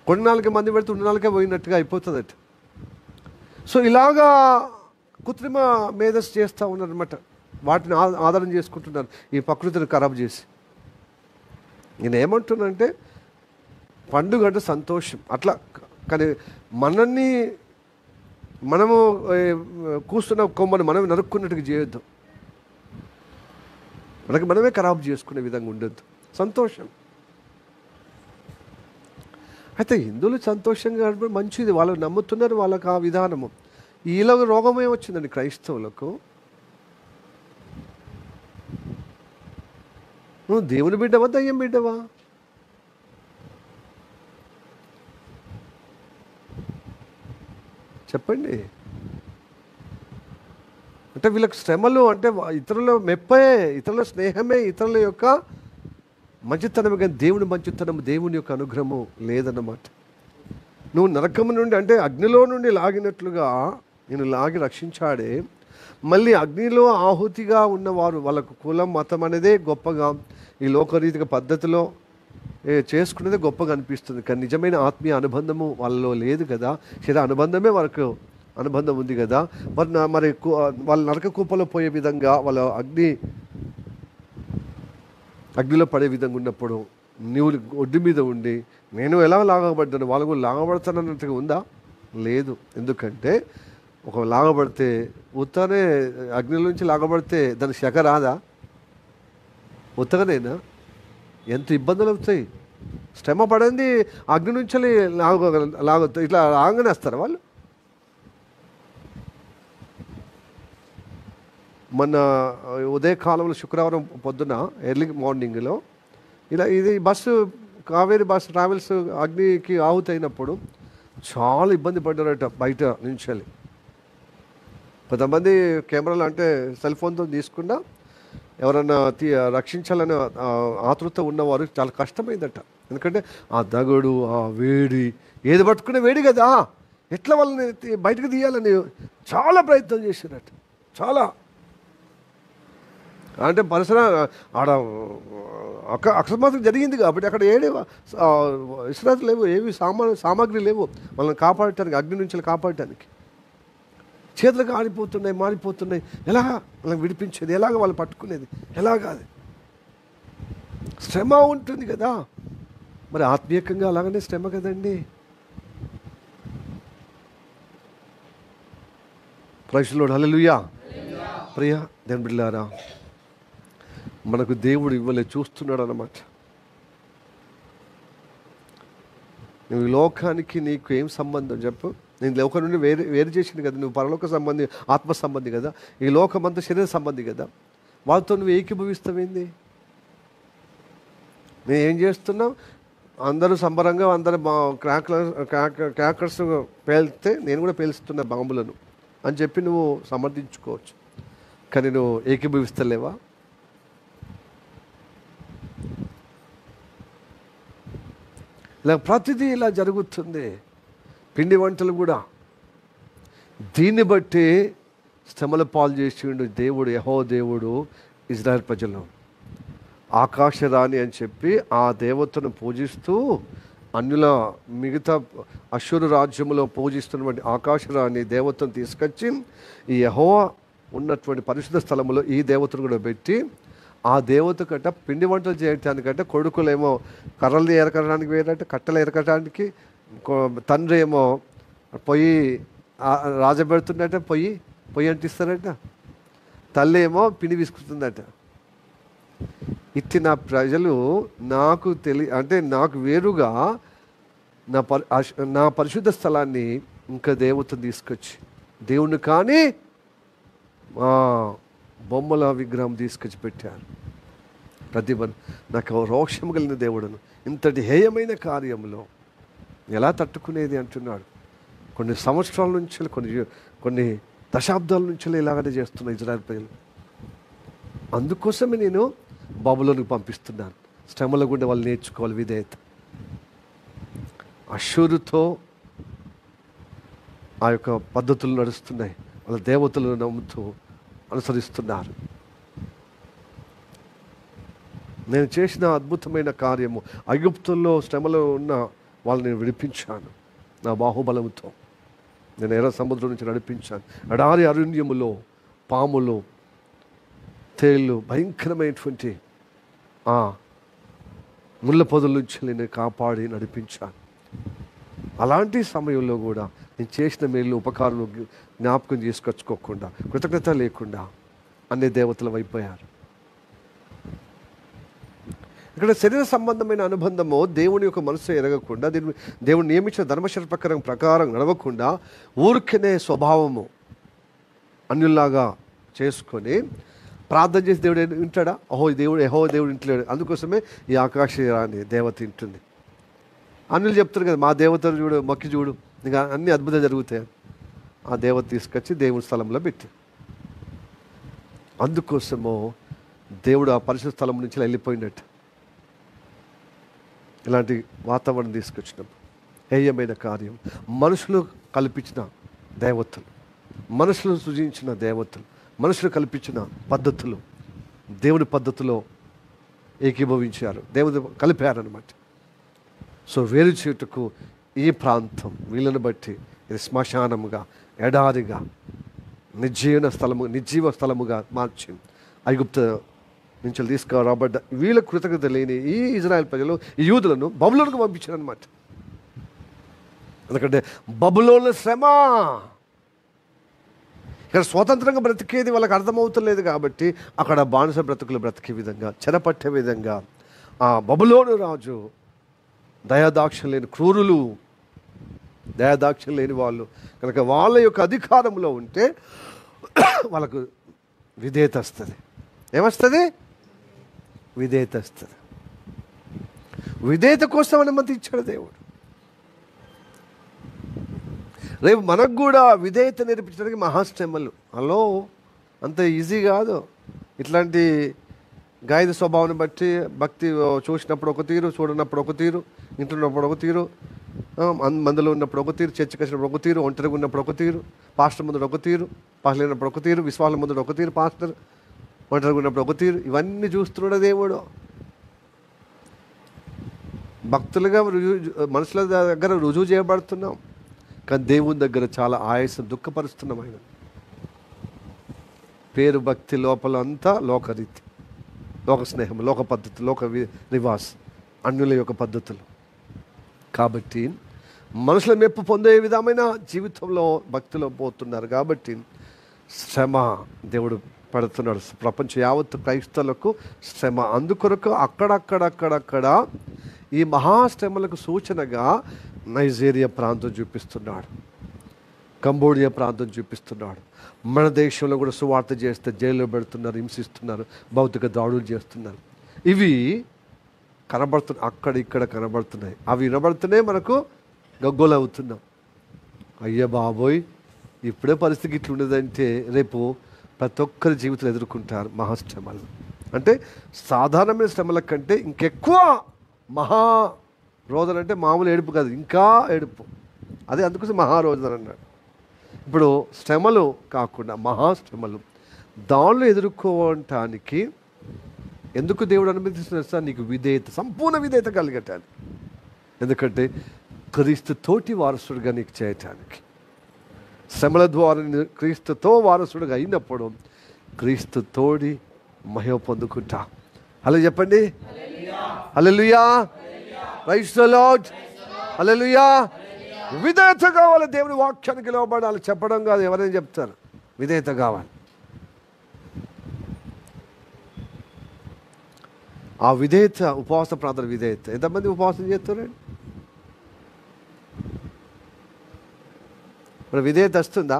కొన్ని నాలుగే మంది పెడితే ఉన్న నాలుగే పోయినట్టుగా అయిపోతుందట. సో ఇలాగా కృత్రిమ మేధస్సు చేస్తూ ఉన్నారనమాట. వాటిని ఆధారం చేసుకుంటున్నారు ఈ ప్రకృతిని ఖరాబ్ చేసి. నేను ఏమంటున్నానంటే పండుగ అంటే సంతోషం అట్లా, కానీ మనము కూస్తున్న కొమ్మను మనమే నరుక్కున్నట్టుగా చేయొద్దు, మనమే ఖరాబ్ చేసుకునే విధంగా ఉండొద్దు. సంతోషం అయితే హిందువులు సంతోషంగా గడపడం మంచిది, వాళ్ళు నమ్ముతున్నారు, వాళ్ళకి ఆ విధానము. ఈలో రోగం ఏమొచ్చిందండి క్రైస్తవులకు? నువ్వు దేవుని బిడ్డవా దయ్యం బిడ్డవా? చెప్పండి. అంటే వీళ్ళకి శ్రమలు అంటే ఇతరుల మెప్పే, ఇతరుల స్నేహమే ఇతరుల యొక్క మంచితనమే, కానీ దేవుని మంచితనము, దేవుని యొక్క అనుగ్రహము లేదన్నమాట. నువ్వు నరకము నుండి అంటే అగ్నిలో నుండి లాగినట్లుగా నేను లాగి రక్షించాడే, మళ్ళీ అగ్నిలో ఆహుతిగా ఉన్నవారు వాళ్ళకు కులం మతం అనేదే గొప్పగా, ఈ లోకరీతిక పద్ధతిలో చేసుకునేదే గొప్పగా అనిపిస్తుంది. కానీ నిజమైన ఆత్మీయ అనుబంధము వాళ్ళలో లేదు కదా. శరీర అనుబంధమే వాళ్ళకు అనుబంధం ఉంది కదా. మరి వాళ్ళ నరక కూపలో పోయే విధంగా వాళ్ళ అగ్నిలో పడే విధంగా ఉన్నప్పుడు నీవు ఒడ్డు మీద ఉండి నేను ఎలా లాగబడ్డాను వాళ్ళు కూడా లాగబడతానన్నట్టుగా ఉందా? లేదు. ఎందుకంటే ఒక లాగబడితే ఉత్తనే అగ్నిలో నుంచి లాగబడితే దాని శక రాదా? ఉత్తగానేనా? ఎంత ఇబ్బందులు అవుతాయి. శ్రమ పడింది అగ్ని నుంచి లాగొద్దు, ఇట్లా లాగానే వస్తారు వాళ్ళు. మొన్న ఉదయకాలంలో శుక్రవారం పొద్దున ఎర్లీ మార్నింగ్లో ఇది బస్సు, కావేరీ బస్సు ట్రావెల్స్ అగ్నికి ఆహుతి అయినప్పుడు చాలా ఇబ్బంది పడ్డారట బయట నుంచి. కొంతమంది కెమెరాలు అంటే సెల్ ఫోన్తో తీసుకున్నా ఎవరన్నా రక్షించాలని ఆతృత ఉన్నవారు చాలా కష్టమైందట. ఎందుకంటే ఆ దగడు, ఆ వేడి, ఏది పట్టుకునే వేడి కదా, ఎట్లా వాళ్ళని బయటకు తీయాలని చాలా ప్రయత్నం చేశారట. చాలా అంటే పరిసర ఆడ అకస్మాత్తుగా జరిగింది కాబట్టి అక్కడ ఇస్రాయలు లేవు, ఏవి సామాగ్రి లేవు వాళ్ళని కాపాడటానికి, అగ్ని నుంచి కాపాడటానికి. చేతులకు ఆడిపోతున్నాయి, మారిపోతున్నాయి. ఎలాగా అలా విడిపించేది, ఎలాగ వాళ్ళు పట్టుకునేది, ఎలాగా? అది శ్రమ ఉంటుంది కదా. మరి ఆత్మీయంగా అలాగనే శ్రమ కదండి. ప్రైజ్ ది లార్డ్, హల్లెలూయా. ప్రియ దేవుని బిడ్డలారా, మనకు దేవుడు ఇవ్వలే చూస్తున్నాడు అన్నమాట. నువ్వు ఈ లోకానికి నీకు ఏం సంబంధం చెప్పు? నేను లోకం నుండి వేరు చేసింది కదా. నువ్వు పరలోక సంబంధి, ఆత్మ సంబంధి కదా. ఈ లోకం అంతా శరీర సంబంధి కదా. వాళ్ళతో నువ్వు ఏకీభవిస్తావేంది? నేను ఏం చేస్తున్నావు? అందరూ సంబరంగా అందరూ క్రాకర్స్ పేలితే నేను కూడా పేలుస్తున్నా బాంబులను అని చెప్పి నువ్వు సమర్థించుకోవచ్చు. కానీ నువ్వు ఏకీభవిస్తలేవా? ఇలా ప్రతిదీ ఇలా జరుగుతుంది. పిండి వంటలు కూడా దీన్ని బట్టి శ్రమల పాలు చేసిండు దేవుడు, యెహోవా దేవుడు ఇజ్రాయెల్ ప్రజలు. ఆకాశరాణి అని చెప్పి ఆ దేవతను పూజిస్తూ అన్యుల మిగతా అశ్షూరు రాజ్యంలో పూజిస్తున్నటువంటి ఆకాశరాణి దేవతను తీసుకొచ్చి ఈ యెహోవా ఉన్నటువంటి పరిశుద్ధ స్థలంలో ఈ దేవతను కూడా పెట్టి ఆ దేవత కట్ట పిండి వంటలు చేయటానికంటే కొడుకులేమో కర్రలు ఎరకడానికి వేరట, కట్టెలు ఎరకటానికి, తండ్రి ఏమో పొయ్యి రాజబెడుతుందట, పొయ్యి అంటిస్తారట, తల్లి ఏమో పిండి విసుకుతుందట. ఇట్టి నా ప్రజలు నాకు అంటే నాకు వేరుగా నా పరిశుద్ధ స్థలాన్ని ఇంకా దేవతను తీసుకొచ్చి దేవుణ్ణి కానీ బొమ్మల విగ్రహం తీసుకొచ్చి పెట్టారు. నాకు రోషం కలిగిన దేవుడును ఇంతటి హేయమైన కార్యంలో ఎలా తట్టుకునేది అంటున్నాడు. కొన్ని సంవత్సరాల నుంచి, కొన్ని దశాబ్దాల నుంచి ఇలాగనే చేస్తున్న ఇజ్రాయెల్ ప్రజలు. అందుకోసమే నేను బబులోనికి పంపిస్తున్నాను. శ్రమల గుండా వాళ్ళు నేర్చుకోవాలి విధేయత. అశ్షూరుతో ఆ యొక్క పద్ధతులు నడుస్తున్నాయి. వాళ్ళ దేవతలను నమ్ముతూ అనుసరిస్తున్నారు. నేను చేసిన అద్భుతమైన కార్యము, ఐగుప్తుల్లో శ్రమలో ఉన్న వాళ్ళని నేను విడిపించాను నా బాహుబలముతో. నేను ఎర్ర సముద్రం నుంచి నడిపించాను. ఎడారి అరణ్యములో పాములు, తేళ్ళు, భయంకరమైనటువంటి ముళ్ళ పొదల నుంచి నేను కాపాడి నడిపించాను. అలాంటి సమయంలో కూడా నేను చేసిన మేలు ఉపకారం జ్ఞాపకం చేసుకొచ్చుకోకుండా, కృతజ్ఞత లేకుండా అన్ని దేవతలు అయిపోయారు. ఇక్కడ శరీర సంబంధమైన అనుబంధము దేవుని యొక్క మనసు ఎరగకుండా, దేవుడు నియమించిన ధర్మశాస్త్ర ప్రకారం నడవకుండా ఊరికనే స్వభావము అన్యుల్లాగా చేసుకొని ప్రార్థన చేసి దేవుడు వింటాడా? యెహోవా దేవుడు ఇంటలేడు. అందుకోసమే ఈ ఆకాశరాణి దేవత ఇంటుంది. అన్యులు చెప్తారు కదా, మా దేవతను చూడు, మొక్కి చూడు, ఇంకా అన్ని అద్భుతాలు జరుగుతాయి. ఆ దేవత తీసుకొచ్చి దేవుని స్థలంలో పెట్టి, అందుకోసము దేవుడు ఆ పరిశుద్ధ స్థలం నుంచి వెళ్ళిపోయినట్టు. ఇలాంటి వాతావరణం తీసుకొచ్చినప్పుడు హేయమైన కార్యం, మనుషులు కల్పించిన దేవతలు, మనుషులు సృజించిన దేవతలు, మనుషులు కల్పించిన పద్ధతులు దేవుని పద్ధతిలో ఏకీభవించారు, దేవుడు కలిపారనమాట. సో వేరు చేటుకు ఈ ప్రాంతం వీళ్ళని బట్టి ఇది శ్మశానముగా, ఎడారిగా, నిర్జీవ స్థలముగా మార్చి ఐగుప్తు నుంచి తీసుకురాబడ్డ వీళ్ళ కృతజ్ఞత లేని ఈ ఇజ్రాయెల్ ప్రజలు, ఈ యూదులను బబులోనుకు పంపించారు అనమాట. ఎందుకంటే బబులోను శ్రమ, ఇక్కడ స్వతంత్రంగా బ్రతికేది వాళ్ళకి అర్థమవుతలేదు కాబట్టి అక్కడ బానిస బ్రతుకులు బ్రతికే విధంగా, చెరపట్టే విధంగా ఆ బబులోను రాజు దయాదాక్షం లేని క్రూరులు, దయాదాక్షం లేని వాళ్ళు కనుక వాళ్ళ యొక్క అధికారంలో ఉంటే వాళ్ళకు విధేయత వస్తుంది. ఏమొస్తుంది? విధేయత వస్తుంది. విధేయత కోసం అనుమతి ఇచ్చాడు దేవుడు. రేపు మనకు కూడా విధేయత నేర్పించడానికి మహాశ్రమలు. హలో, అంత ఈజీ కాదు. ఇట్లాంటి గాయద స్వభావాన్ని బట్టి భక్తి చూసినప్పుడు ఒక తీరు, చూడనప్పుడు ఒక తీరు, ఇంటున్నప్పుడు ఒక తీరు, మందులో ఉన్నప్పుడు ఒక తీరు, చర్చకి వచ్చినప్పుడు ఒక తీరు, ఒంటరిగా ఉన్నప్పుడు ఒక తీరు, పాస్టర్ ముందు ఒక తీరు, పాస్టర్ లేనప్పుడు ఒక తీరు, విశ్వాసం ముందు ఒక తీరు, పాస్టర్ ఒంటరిగా ఉన్నప్పుడు ఒక తీరు. ఇవన్నీ చూస్తున్నాడు దేవుడు. భక్తులుగా మనుషుల దగ్గర రుజువు చేయబడుతున్నాం, కానీ దేవుని దగ్గర చాలా ఆయాసం దుఃఖపరుస్తున్నాం. ఆయన పేరు భక్తి లోపల అంతా లోకరీతి, లోక స్నేహం, లోక పద్ధతి, నివాస్, అన్యుల యొక్క పద్ధతులు. కాబట్టి మనుషుల మెప్పు పొందే విధమైన జీవితంలో భక్తిలో పోతున్నారు. కాబట్టి శ్రమ దేవుడు పెడుతున్నాడు. ప్రపంచ యావత్తు క్రైస్తవులకు శ్రమ. అందుకొరకు అక్కడక్కడ ఈ మహాశ్రమలకు సూచనగా నైజీరియా ప్రాంతం చూపిస్తున్నాడు, కంబోడియా ప్రాంతం చూపిస్తున్నాడు. మన దేశంలో కూడా సువార్త చేస్తే జైల్లో పెడుతున్నారు, హింసిస్తున్నారు, భౌతిక దాడులు చేస్తున్నారు. ఇవి కనబడుతున్నాయి, అక్కడ ఇక్కడ కనబడుతున్నాయి. అవి వినబడుతున్నాయి, మనకు గగ్గోలు అవుతున్నాం. అయ్య బాబోయ్, ఇప్పుడే పరిస్థితి ఇట్లా ఉండదంటే రేపు ప్రతి ఒక్కరి జీవితంలో ఎదుర్కొంటారు మహాశ్రమలు. అంటే సాధారణమైన శ్రమల కంటే ఇంకెక్కువ మహారోదన, అంటే మామూలు ఏడుపు కాదు, ఇంకా ఏడుపు. అదే అందుకోసం మహారోదన అన్నాడు. ఇప్పుడు శ్రమలు కాకుండా మహాశ్రమలు, దానిలో ఎదుర్కోవటానికి ఎందుకు దేవుడు అనుమతిస్తున్నారు సార్? నీకు విధేయత, సంపూర్ణ విధేయత కలిగటానికి. ఎందుకంటే క్రీస్తు తోటి వారసుడిగా నీకు చేయటానికి. శ్రమల ద్వారా క్రీస్తుతో వారసుడిగా అయినప్పుడు క్రీస్తు తోడి మహిమ పొందుకుంటా. అలా చెప్పండి, హల్లెలూయా, ప్రైజ్ ది లార్డ్, హల్లెలూయా. విధేయత కావాలి, దేవుని వాక్యానికి లోబడాలి. చెప్పడం కాదు, ఎవరైనా చెప్తారు. విధేయత కావాలి. ఆ విధేయత, ఉపవాస ప్రార్థన విధేయత. ఎంతమంది ఉపవాసం చేస్తున్నారండి? మరి విధేయత వస్తుందా?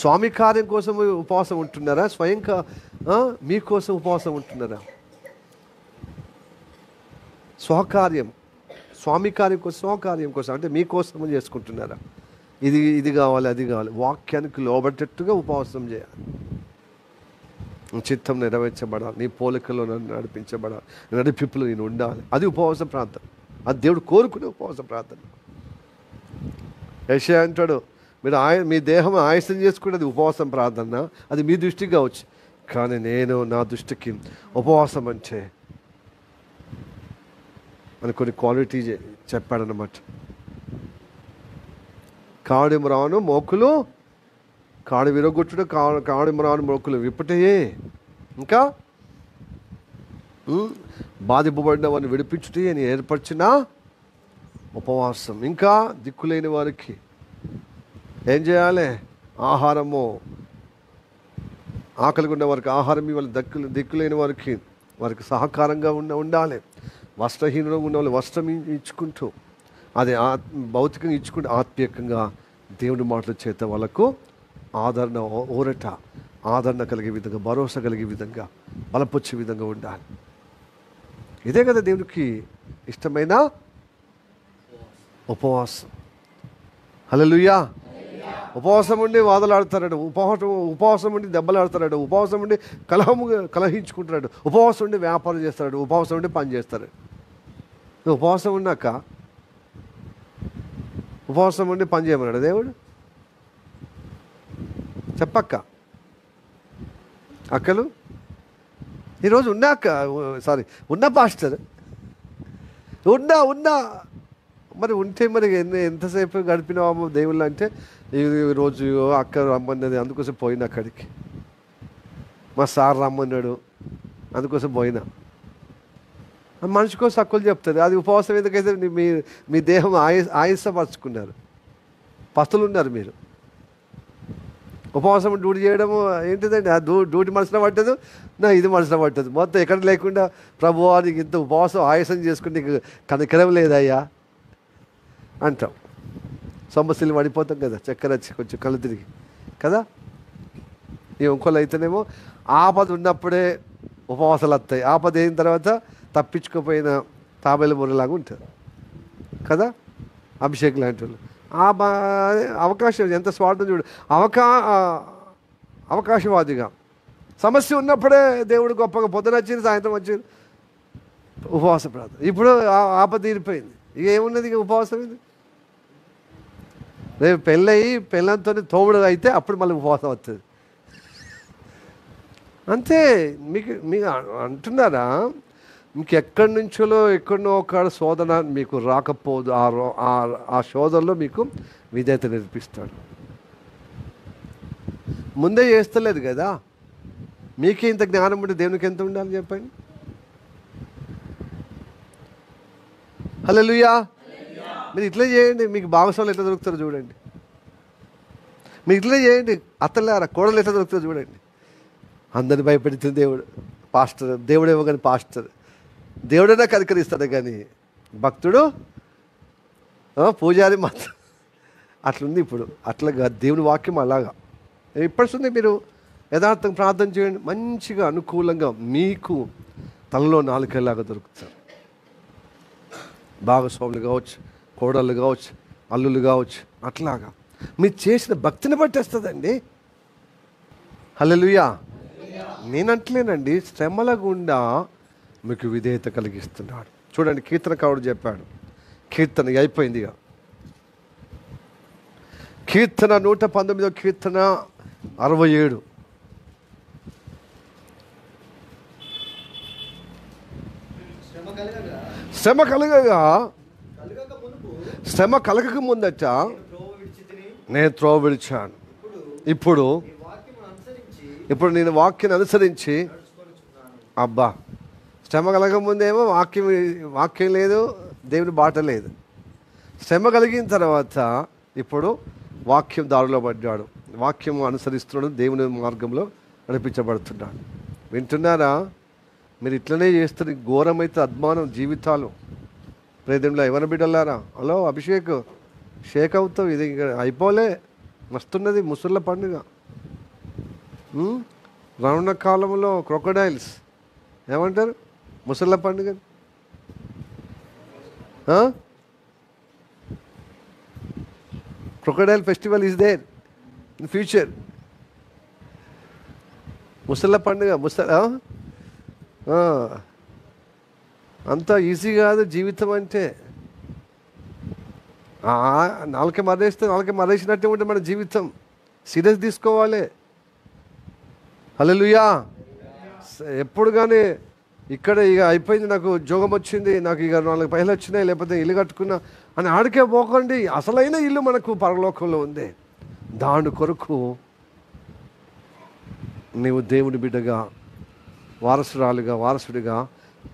స్వామి కార్యం కోసం ఉపవాసం ఉంటున్నారా? స్వయంగా మీకోసం ఉపవాసం ఉంటున్నారా? స్వకార్యం, స్వామి కార్యం కోసం, స్వకార్యం కోసం అంటే మీకోసం చేసుకుంటున్నారా? ఇది కావాలి, అది కావాలి. వాక్యానికి లోబట్టేట్టుగా ఉపవాసం చేయాలి. చిత్తం నెరవేర్చబడాలి, నీ పోలికలో నడిపించబడాలి, నడిపింపులో నేను ఉండాలి. అది ఉపవాస ప్రార్థన. అది దేవుడు కోరుకునే ఉపవాస ప్రార్థన. యెషయా అంటాడు, మీరు మీ దేహం ఆయాసం చేసుకునేది ఉపవాసం ప్రార్థన. అది మీ దృష్టికి కావచ్చు, కానీ నా దృష్టికి ఉపవాసం అంటే అని కొన్ని క్వాలిటీ చెప్పాడనమాట. కాడిమ్రాను మోకులు, కాడి విరగొట్టుడు, కాడిమ్రాను మోకులు విప్పుటయే, ఇంకా బాధింపబడిన వారిని విడిపించుటే అని ఏర్పరిచిన ఉపవాసం. ఇంకా దిక్కులేని వారికి ఏం చేయాలి? ఆహారము, ఆకలిగా ఉన్న వారికి ఆహారం ఇవ్వాలి. దిక్కులేని వారికి సహకారంగా ఉండాలి. వస్త్రహీనంగా ఉన్న వాళ్ళు వస్త్రం ఇచ్చుకుంటూ, అది భౌతికంగా ఇచ్చుకుంటూ, ఆత్మీయంగా దేవుని మాటల చేత వాళ్ళకు ఆదరణ, ఊరట, ఆదరణ కలిగే విధంగా, భరోసా కలిగే విధంగా, బలపొచ్చే విధంగా ఉండాలి. ఇదే కదా దేవునికి ఇష్టమైన ఉపవాసం. హల్లెలూయా. ఉపవాసం ఉండి వాదలాడుతాడు, ఉపవాసం ఉండి దెబ్బలాడుతాడు, ఉపవాసం ఉండి కలహించుకుంటున్నాడు, ఉపవాసం ఉండి వ్యాపారం చేస్తాడు, ఉపవాసం ఉండి పని చేస్తాడు. ఉపవాసం ఉన్నాక ఉపవాసం ఉండి పని చేయమన్నాడు దేవుడు? చెప్పక్క అక్కలు. ఈరోజు ఉన్న పాస్టర్ ఉన్నా మరి ఉంటే మరి ఎంతసేపు గడిపినాము దేవుళ్ళు అంటే, ఈరోజు అక్క రమ్మన్నది, అందుకోసం పోయినా అక్కడికి. మా సార్ రమ్మన్నాడు, అందుకోసం పోయినా. మనిషి కోసం హక్కులు చెప్తుంది. అది ఉపవాసం ఎందుకైతే మీ దేహం ఆయాసపరుచుకున్నారు, పస్తులున్నారు మీరు. ఉపవాసం డ్యూటీ చేయడము ఏంటిదండి? ఆ డ్యూటీ మనసులో పట్టదు, ఇది మనసులో పట్టదు. మొత్తం ఎక్కడ లేకుండా ప్రభువా నీకు ఇంత ఉపవాసం ఆయాసం చేసుకుని నీకు కనికరం లేదయ్యా అంటాం. సమస్యలు పడిపోతాం కదా, చక్కెర వచ్చి కొంచెం కళ్ళు తిరిగి కదా. ఈ ఇంకోళ్ళు అయితేనేమో ఆపద ఉన్నప్పుడే ఉపవాసాలు వస్తాయి, ఆపద అయిన తర్వాత తప్పించుకోపోయిన తాబేలు మురలాగా ఉంటుంది కదా. అభిషేక్ లాంటి వాళ్ళు అవకాశం, ఎంత స్వార్థం చూడు. అవకాశవాదిగా సమస్య ఉన్నప్పుడే దేవుడు గొప్పగా పొద్దున వచ్చింది, సాయంత్రం వచ్చింది ఉపవాస ప్రార్థన. ఇప్పుడు ఆపద తీరిపోయింది, ఇక ఏమున్నది, ఇక ఉపవాసం ఇది. రేపు పెళ్ళంతో తోముడు అయితే అప్పుడు మళ్ళీ ఉపవాసం వస్తుంది. అంతే. మీకు అంటున్నారా? మీకు ఎక్కడి నుంచో ఎక్కడనో ఒక శోధన మీకు రాకపోదు. ఆ శోధనలో మీకు విధేయత నేర్పిస్తాడు. ముందే చేస్తలేదు కదా. మీకే ఇంత జ్ఞానం ఉంటే దేవునికి ఎంత ఉండాలి చెప్పండి. హల్లెలూయా. మీరు ఇట్లా చేయండి, మీకు భాగస్వాములు ఎట్లా దొరుకుతారో చూడండి. మీరు ఇట్లా చేయండి, అత్తలారా కోడలు ఎట్లా దొరుకుతారో చూడండి. అందరిని భయపెడుతుంది దేవుడు. పాస్టర్ దేవుడేమో కానీ పాస్టర్ దేవుడైనా కరికరిస్తాడు కానీ భక్తుడు పూజారి మాత్రం అట్లుంది ఇప్పుడు. అట్లాగా దేవుని వాక్యం అలాగా ఇప్పటి మీరు యథార్థంగా ప్రార్థన చేయండి, మంచిగా అనుకూలంగా మీకు తలలో నాలుకలాగా దొరుకుతారు. భాగస్వాములు కావచ్చు, కోడళ్ళు కావచ్చు, అల్లులు కావచ్చు. అట్లాగా మీరు చేసిన భక్తిని బట్టి వస్తుందండి. హల్లెలూయా. నేనంటలేనండి, శ్రమల గుండా మీకు విధేయత కలిగిస్తున్నాడు. చూడండి, కీర్తనకారుడు చెప్పాడు. కీర్తన అయిపోయింది ఇక. కీర్తన 119వ కీర్తన 67. శ్రమ కలగక ముందట నేను త్రోవ విడిచాను. ఇప్పుడు నేను వాక్యాన్ని అనుసరించి అబ్బా, శ్రమ కలగక ముందేమో వాక్యం లేదు, దేవుని బాట లేదు. శ్రమ కలిగిన తర్వాత ఇప్పుడు వాక్యం దారిలో పడ్డాడు, వాక్యం అనుసరిస్తున్నాడు, దేవుని మార్గంలో నడిపించబడుతున్నాడు. వింటున్నారా? మీరు ఇట్లనే చేస్తారు. ఘోరమైతే అద్మానం జీవితాలు. ప్రేదంలో ఎవరి బిడ్డలారా, హలో అభిషేక్ షేక్ అవుతావు. ఇది అయిపోలే, వస్తున్నది ముసళ్ళ పండుగ. రానున్న కాలంలో క్రొకడైల్స్ ఏమంటారు? ముసళ్ళ పండుగ. Crocodile festival is there in future. ముసళ్ళ పండుగ. అంత ఈజీ కాదు జీవితం అంటే. నాలుక మరేసినట్టే ఉంటే మన జీవితం. సీరియస్ తీసుకోవాలి. హల్లెలూయా. ఎప్పుడు కానీ ఇక్కడ ఇక అయిపోయింది, నాకు జోగం వచ్చింది, నాకు ఇక 4 పైసలు వచ్చినాయి, లేకపోతే ఇల్లు కట్టుకున్నా అని ఆడికే పోకండి. అసలైన ఇల్లు మనకు పరలోకంలో ఉంది. దాని కొరకు నీవు దేవుని బిడ్డగా, వారసుడిగా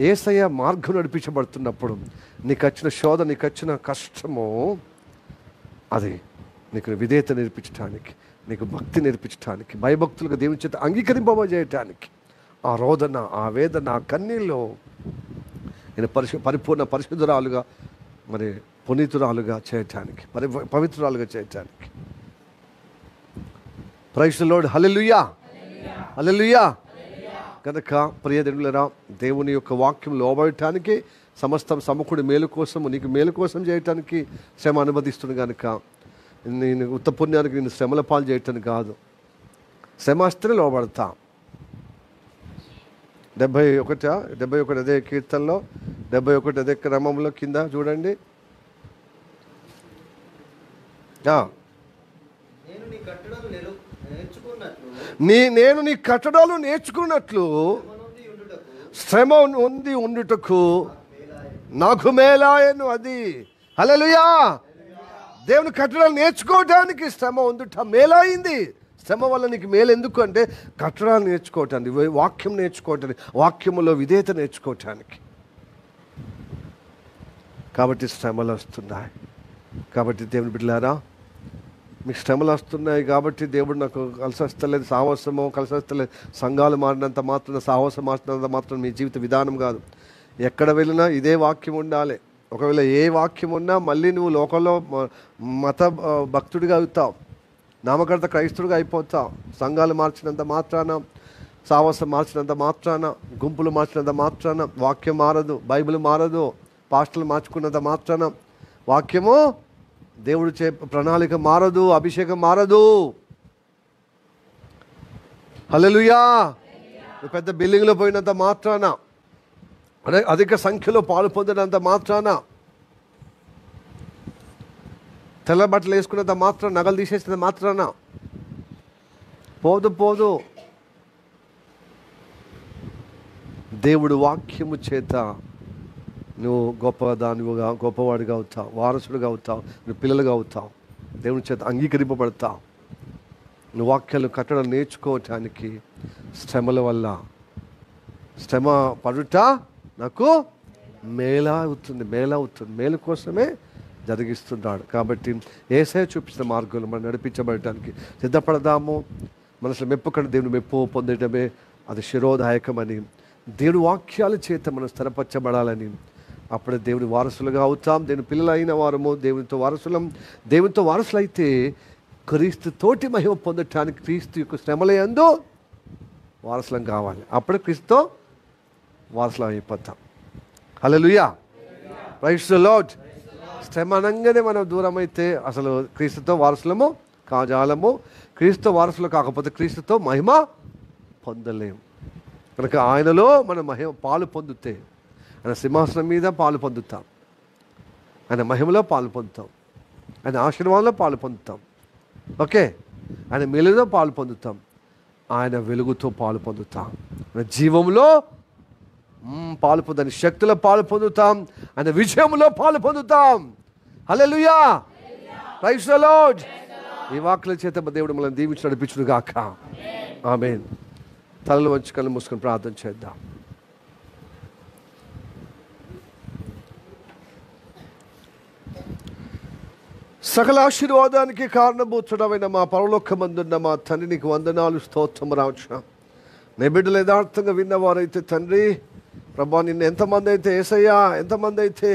యేసయ్య మార్గం నడిపించబడుతున్నప్పుడు నీకు వచ్చిన శోధ, నీకు వచ్చిన కష్టము, అది నీకు విధేయత నేర్పించడానికి, నీకు భక్తి నేర్పించడానికి, భయభక్తులుగా దేవుని చేత అంగీకరింపజేయటానికి, ఆ రోదన, ఆ వేదన, ఆ కన్నీళ్ళు నేను పరిపూర్ణ పరిశుద్ధురాలుగా, మరి పునీతురాలుగా చేయటానికి, పవిత్రురాలుగా చేయటానికి. Praise the lord. Hallelujah. Hallelujah. కనుక ప్రియదేవులారా, దేవుని యొక్క వాక్యం లోబడటానికి, సమస్తం సమకుడి మేలు కోసం, నీకు మేలు కోసం చేయటానికి శ్రమ అనుమతిస్తుంది. కనుక నేను ఉత్తపుణ్యానికి నేను శ్రమల పాలు చేయటానికి కాదు, శ్రమ వస్తేనే లోబడతా. 71 అదే కీర్తనలో 71 అదే క్రమంలో కింద చూడండి. నేను నీ కట్టడాలు నేర్చుకున్నట్లు శ్రమ ఉంది ఉండుటకు నాకు మేలాయను. అది హల్లెలూయా. దేవుని కట్టడాలు నేర్చుకోవటానికి శ్రమ ఉండుట మేలైంది. శ్రమ వల్ల నీకు మేలు ఎందుకు అంటే కట్టడాలు నేర్చుకోవటానికి, వాక్యం నేర్చుకోవటానికి, వాక్యములో విధేయత నేర్చుకోవటానికి. కాబట్టి శ్రమలు వస్తున్నాయి. కాబట్టి దేవుని బిడ్డలారా, మీకు శ్రమలు వస్తున్నాయి కాబట్టి దేవుడు నాకు కలిసి వస్తలేదు, సాహసమో కలిసి వస్తలేదు, సంఘాలు మారినంత మాత్రం, సాహసం మారినంత మాత్రం మీ జీవిత విధానం కాదు. ఎక్కడ వెళ్ళినా ఇదే వాక్యం ఉండాలి. ఒకవేళ ఏ వాక్యం ఉన్నా మళ్ళీ నువ్వు లోకంలో మత భక్తుడిగా అవుతావు, నామకర్త క్రైస్తుడిగా అయిపోతావు. సంఘాలు మార్చినంత మాత్రాన, సాహసం మార్చినంత మాత్రాన, గుంపులు మార్చినంత మాత్రాన వాక్యం మారదు, బైబిల్ మారదు. పాస్టర్లు మార్చుకున్నంత మాత్రాన వాక్యము, దేవుడు ప్రణాళిక మారదు, అభిషేకం మారదు. హల్లెలూయా. పెద్ద బిల్డింగ్లో పోయినంత మాత్రాన, అధిక సంఖ్యలో పాలు పొందినంత మాత్రాన, తెల్ల బట్టలు వేసుకున్నంత మాత్రం, నగలు తీసేసినంత మాత్రాన పోదు. దేవుడు వాక్యము చేత నువ్వు గొప్పవాడిగా అవుతావు, వారసుడిగా అవుతావు, నువ్వు పిల్లలుగా అవుతావు, దేవుని చేత అంగీకరింపబడతావు. నువ్వు వాక్యాలు కట్టడం నేర్చుకోవటానికి శ్రమల వల్ల, శ్రమ పడుట నాకు మేలవుతుంది, మేలు కోసమే జరిగిస్తున్నాడు. కాబట్టి యేసయ్య చూపించిన మార్గంలో మనం నడిపించబడటానికి సిద్ధపడదాము. మనసులో మెప్పు కంటే దేవుని మెప్పు పొందటమే అది శిరోదాయకమని, దేవుని వాక్యాల చేత మనం స్థిరపరచబడాలని, అప్పుడే దేవుని వారసులుగా అవుతాం. దేవుని పిల్లలైన వారము దేవునితో వారసులం. దేవునితో వారసులైతే క్రీస్తుతోటి మహిమ పొందటానికి క్రీస్తు యొక్క శ్రమలయందు వారసులం కావాలి. అప్పుడే క్రీస్తుతో వారసులం అయిపోతాం. హల్లెలూయా, ప్రైజ్ ది లార్డ్. శ్రమ అనగానే మనం దూరం అయితే అసలు క్రీస్తుతో వారసులము కాజాలము. క్రీస్తుతో వారసులు కాకపోతే క్రీస్తుతో మహిమ పొందలేము. కనుక ఆయనలో మనం పాలు పొందితే ఆయన సింహాసనం మీద పాలు పొందుతాం, ఆయన మహిమలో పాలు పొందుతాం, ఆయన ఆశీర్వాదంలో పాలు పొందుతాం. ఓకే, ఆయన మేలుతో పాలు పొందుతాం, ఆయన వెలుగుతో పాలు పొందుతాం, ఆయన జీవంలో పాలు పొందని శక్తిలో పాలు పొందుతాం, ఆయన విజయంలో పాలు పొందుతాం. హల్లెలూయా, ప్రైజ్ ది లార్డ్. ఈ వాక్కుల చేత దేవుడు మనల్ని దీవించి నడిపించును గాక. ఆమేన్. తలలు వంచి కళ్ళు మూసుకొని ప్రార్థన చేద్దాం. సకల ఆశీర్వాదానికి కారణభూతుడమైన మా పరలోకమందున్న మా తండ్రి, నీకు వందనాలు, స్తోత్రము రాజా. నీ బిడ్డలు యథార్థంగా విన్నవారైతే తండ్రి ప్రభా, నిన్ను ఎంతమంది అయితే యేసయ్యా, ఎంతమంది అయితే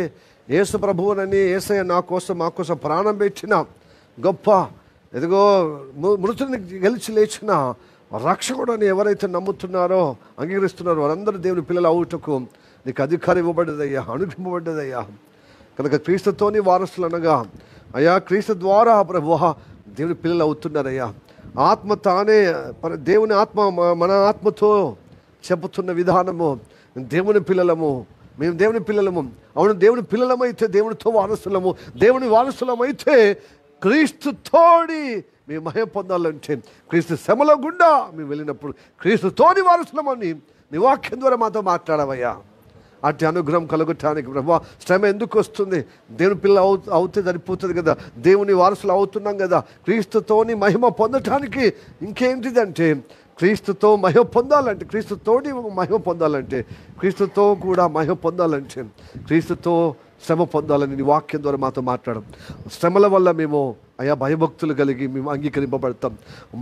యేసు ప్రభువునని, యేసయ్య నా కోసం మా కోసం ప్రాణం పెట్టిన గొప్ప ఎదుగో మృతుని గెలిచి లేచిన రక్షకుడని ఎవరైతే నమ్ముతున్నారో, అంగీకరిస్తున్నారో వారందరూ దేవుని పిల్లలు అవుటకు నీకు అధికారం ఇవ్వబడ్డదయ్యా, అనుగ్రహింపబడ్డదయ్యా. కనుక క్రీస్తుతోని వారసులు అనగా అయ్యా, క్రీస్తు ద్వారా ప్రభువా దేవుని పిల్లలు అవుతున్నారయ్యా. ఆత్మ తానే దేవుని ఆత్మ మన ఆత్మతో చెబుతున్న విధానము, దేవుని పిల్లలము, మేము దేవుని పిల్లలము. అవును, దేవుని పిల్లలమైతే దేవునితో వారసులము, దేవుని వారసులమైతే క్రీస్తుతోని మేము మహిమ పొందాలంటే క్రీస్తు శ్రమల గుండా మేము వెళ్ళినప్పుడు క్రీస్తుతోని వారసులమని నీ వాక్యం ద్వారా మాతో మాట్లాడవయ్యా. అట్టి అనుగ్రహం కలుగటానికి ప్రభువా, శ్రమ ఎందుకు వస్తుంది? దేవుని పిల్ల అవుతే సరిపోతుంది కదా, దేవుని వారసులు అవుతున్నాం కదా. క్రీస్తుతోని మహిమ పొందటానికి ఇంకేంటిదంటే క్రీస్తుతో మహిమ పొందాలంటే, క్రీస్తుతోటి మహిమ పొందాలంటే, క్రీస్తుతో కూడా మహిమ పొందాలంటే క్రీస్తుతో శ్రమ పొందాలని నీ వాక్యం ద్వారా మాతో మాట్లాడడం. శ్రమల వల్ల మేము అయా భయభక్తులు కలిగి మేము అంగీకరింపబడతాం.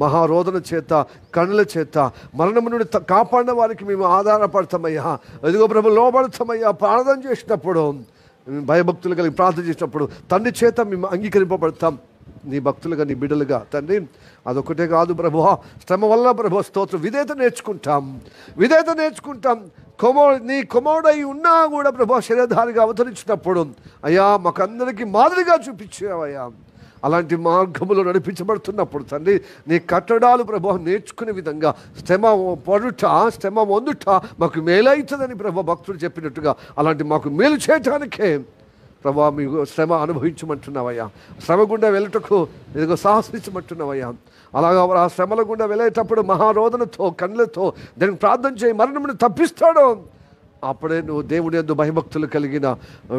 మహారోదన చేత, కన్నుల చేత, మరణం నుండి కాపాడిన వారికి మేము ఆధారపడతామయ్యా. ఎదుగో ప్రభు లోబడతామయ్యా. ప్రార్థన చేసినప్పుడు, భయభక్తులు కలిగి ప్రార్థన చేసినప్పుడు తండ్రి చేత మేము అంగీకరింపబడతాం. నీ భక్తులుగా, నీ బిడ్డలుగా తండ్రి. అదొకటే కాదు ప్రభువా, శ్రమ వల్ల ప్రభు స్తోత్రం, విధేయత నేర్చుకుంటాం. నీ కుమారుడై ఉన్నా కూడా ప్రభు శరీరధారిగా అవతరించినప్పుడు అయ్యా మాకందరికీ మాదిరిగా చూపించావయ్యా. అలాంటి మార్గములో నడిపించబడుతున్నప్పుడు తండ్రి నీ కట్టడాలు ప్రభు నేర్చుకునే విధంగా శ్రమ పొందుట మాకు మేలవుతుందని ప్రభు భక్తుడు చెప్పినట్టుగా అలాంటి మాకు మేలు చేయటానికే ప్రభా మీకు శ్రమ అనుభవించమంటున్నావయ్యా. శ్రమ గుండా వెళ్ళటకు ఇదిగో సాహసించమంటున్నావయ్యా. అలాగా ఆ శ్రమల గుండా వెళ్ళేటప్పుడు మహారోదనతో, కళ్ళతో దానికి ప్రార్థన చేయి, మరణమును తప్పిస్తాడు. అప్పుడే నువ్వు దేవుని యందు భయభక్తులు కలిగిన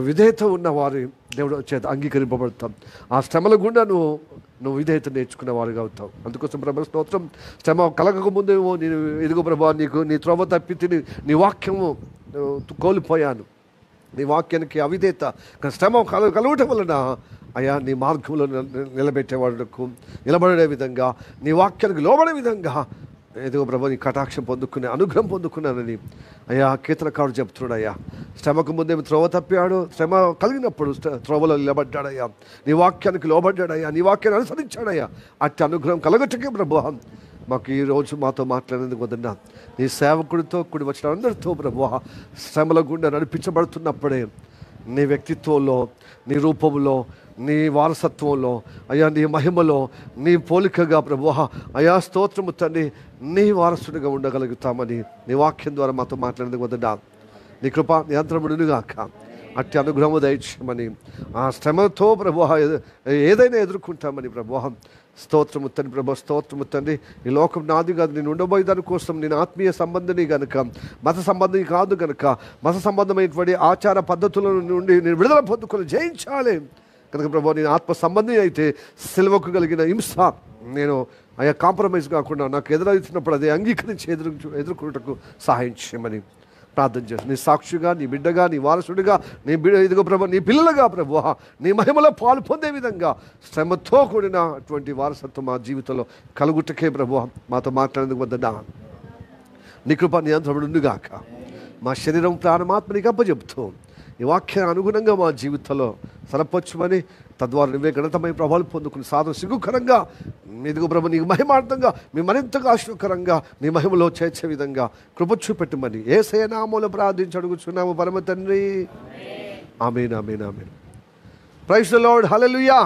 విధేయత ఉన్నవారి దేవుడు చేత అంగీకరింపబడతాం. ఆ శ్రమల గుండా నువ్వు విధేయత నేర్చుకునే వారుగా అవుతావు. అందుకోసం ప్రభు స్తోత్రం. శ్రమ కలగక ముందేమో నేను ఎదుగు ప్రభా నీ త్రోవ తప్పి తిని నీ వాక్యము కోల్పోయాను. నీ వాక్యానికి అవిధేయత శ్రమ కలగటం వలన అయ్యా నీ మార్గంలో నిలబడే విధంగా, నీ వాక్యానికి లోబడే విధంగా ఏదో ప్రభు నీ కటాక్షం పొందుకునే అనుగ్రహం పొందుకున్నానని అయ్యా కీర్తనకారుడు చెప్తున్నాడు. అయ్యా శ్రమకు ముందేమో త్రోవ తప్పాడు, శ్రమ కలిగినప్పుడు త్రోవలో నిలబడ్డాడయ్యా. నీ వాక్యానికి లోబడ్డాడయ్యా, నీ వాక్యాన్ని అనుసరించాడయ్యా. అట్టి అనుగ్రహం కలగటకే ప్రభు మాకు ఈరోజు మాతో మాట్లాడేందుకు వదన్నా. నీ సేవకుడితో కూడి వచ్చిన అందరితో ప్రభు శ్రమల గుండా నడిపించబడుతున్నప్పుడే నీ వ్యక్తిత్వంలో, నీ రూపంలో, నీ వారసత్వంలో అయ్యా, నీ మహిమలో, నీ పోలికగా ప్రభు అయా స్తోత్రము తండ్రి నీ వారసుడిగా ఉండగలుగుతామని నీ వాక్యం ద్వారా మాతో మాట్లాడేందుకు వదన్నా. నీ కృప నియంత్రణమునుగాక. అట్టి అనుగ్రహము దయచేయమని, ఆ శ్రమతో ప్రభు ఏదైనా ఎదుర్కొంటామని ప్రభు స్తోత్రము తండ్రి. ప్రభు స్తోత్రము తండ్రి. ఈ లోకం నాది కాదు, నేను ఉండబోయే దానికోసం నేను ఆత్మీయ సంబంధిని కనుక, మత సంబంధి కాదు కనుక, మత సంబంధమైనటువంటి ఆచార పద్ధతుల నుండి నేను విడుదల పొందుకొని జయించాలి కనుక ప్రభు నేను ఆత్మ సంబంధి అయితే సిలువకు కలిగిన హింస నేను అయ్యా కాంప్రమైజ్ కాకుండా నాకు ఎదురవుతున్నప్పుడు అదే అంగీకరించి ఎదుర్కొనుటకు సహాయం చేయమని ప్రార్థన చేస్తాను. నీ సాక్షిగా, నీ బిడ్డగా, నీ వారసుడిగా, నీ ఇదిగో ప్రభు, నీ పిల్లలుగా ప్రభు, నీ మహిమలో పాలు పొందే విధంగా శ్రమతో కూడిన అటువంటి వారసత్వం మా జీవితంలో కలుగుటకే ప్రభు మాతో మాట్లాడేందుకు వద్దన్నా నీ కృప నియంత్రణుడు ఉండుగాక. మా శరీరం ప్రాణమాత్మ నీకు అప్పచెప్తూ ఈ వాక్యాన్ని అనుగుణంగా మా జీవితంలో సరపరచుమని, తద్వారా నువ్వే ఘనతమై ప్రభావాలు పొందుకుని సాధన సిగ్గుకరంగా ఇదిగో ప్రభు నీకు మహిమార్థంగా మీ మరింతగా ఆశ్చర్యకరంగా నీ మహిమలో చేర్చే విధంగా కృప చూపెట్టమని యేసయ్య నామములో ప్రార్థించి అడుగుచున్నాము పరమ తండ్రి. Amen, amen, amen. Praise the lord. Hallelujah.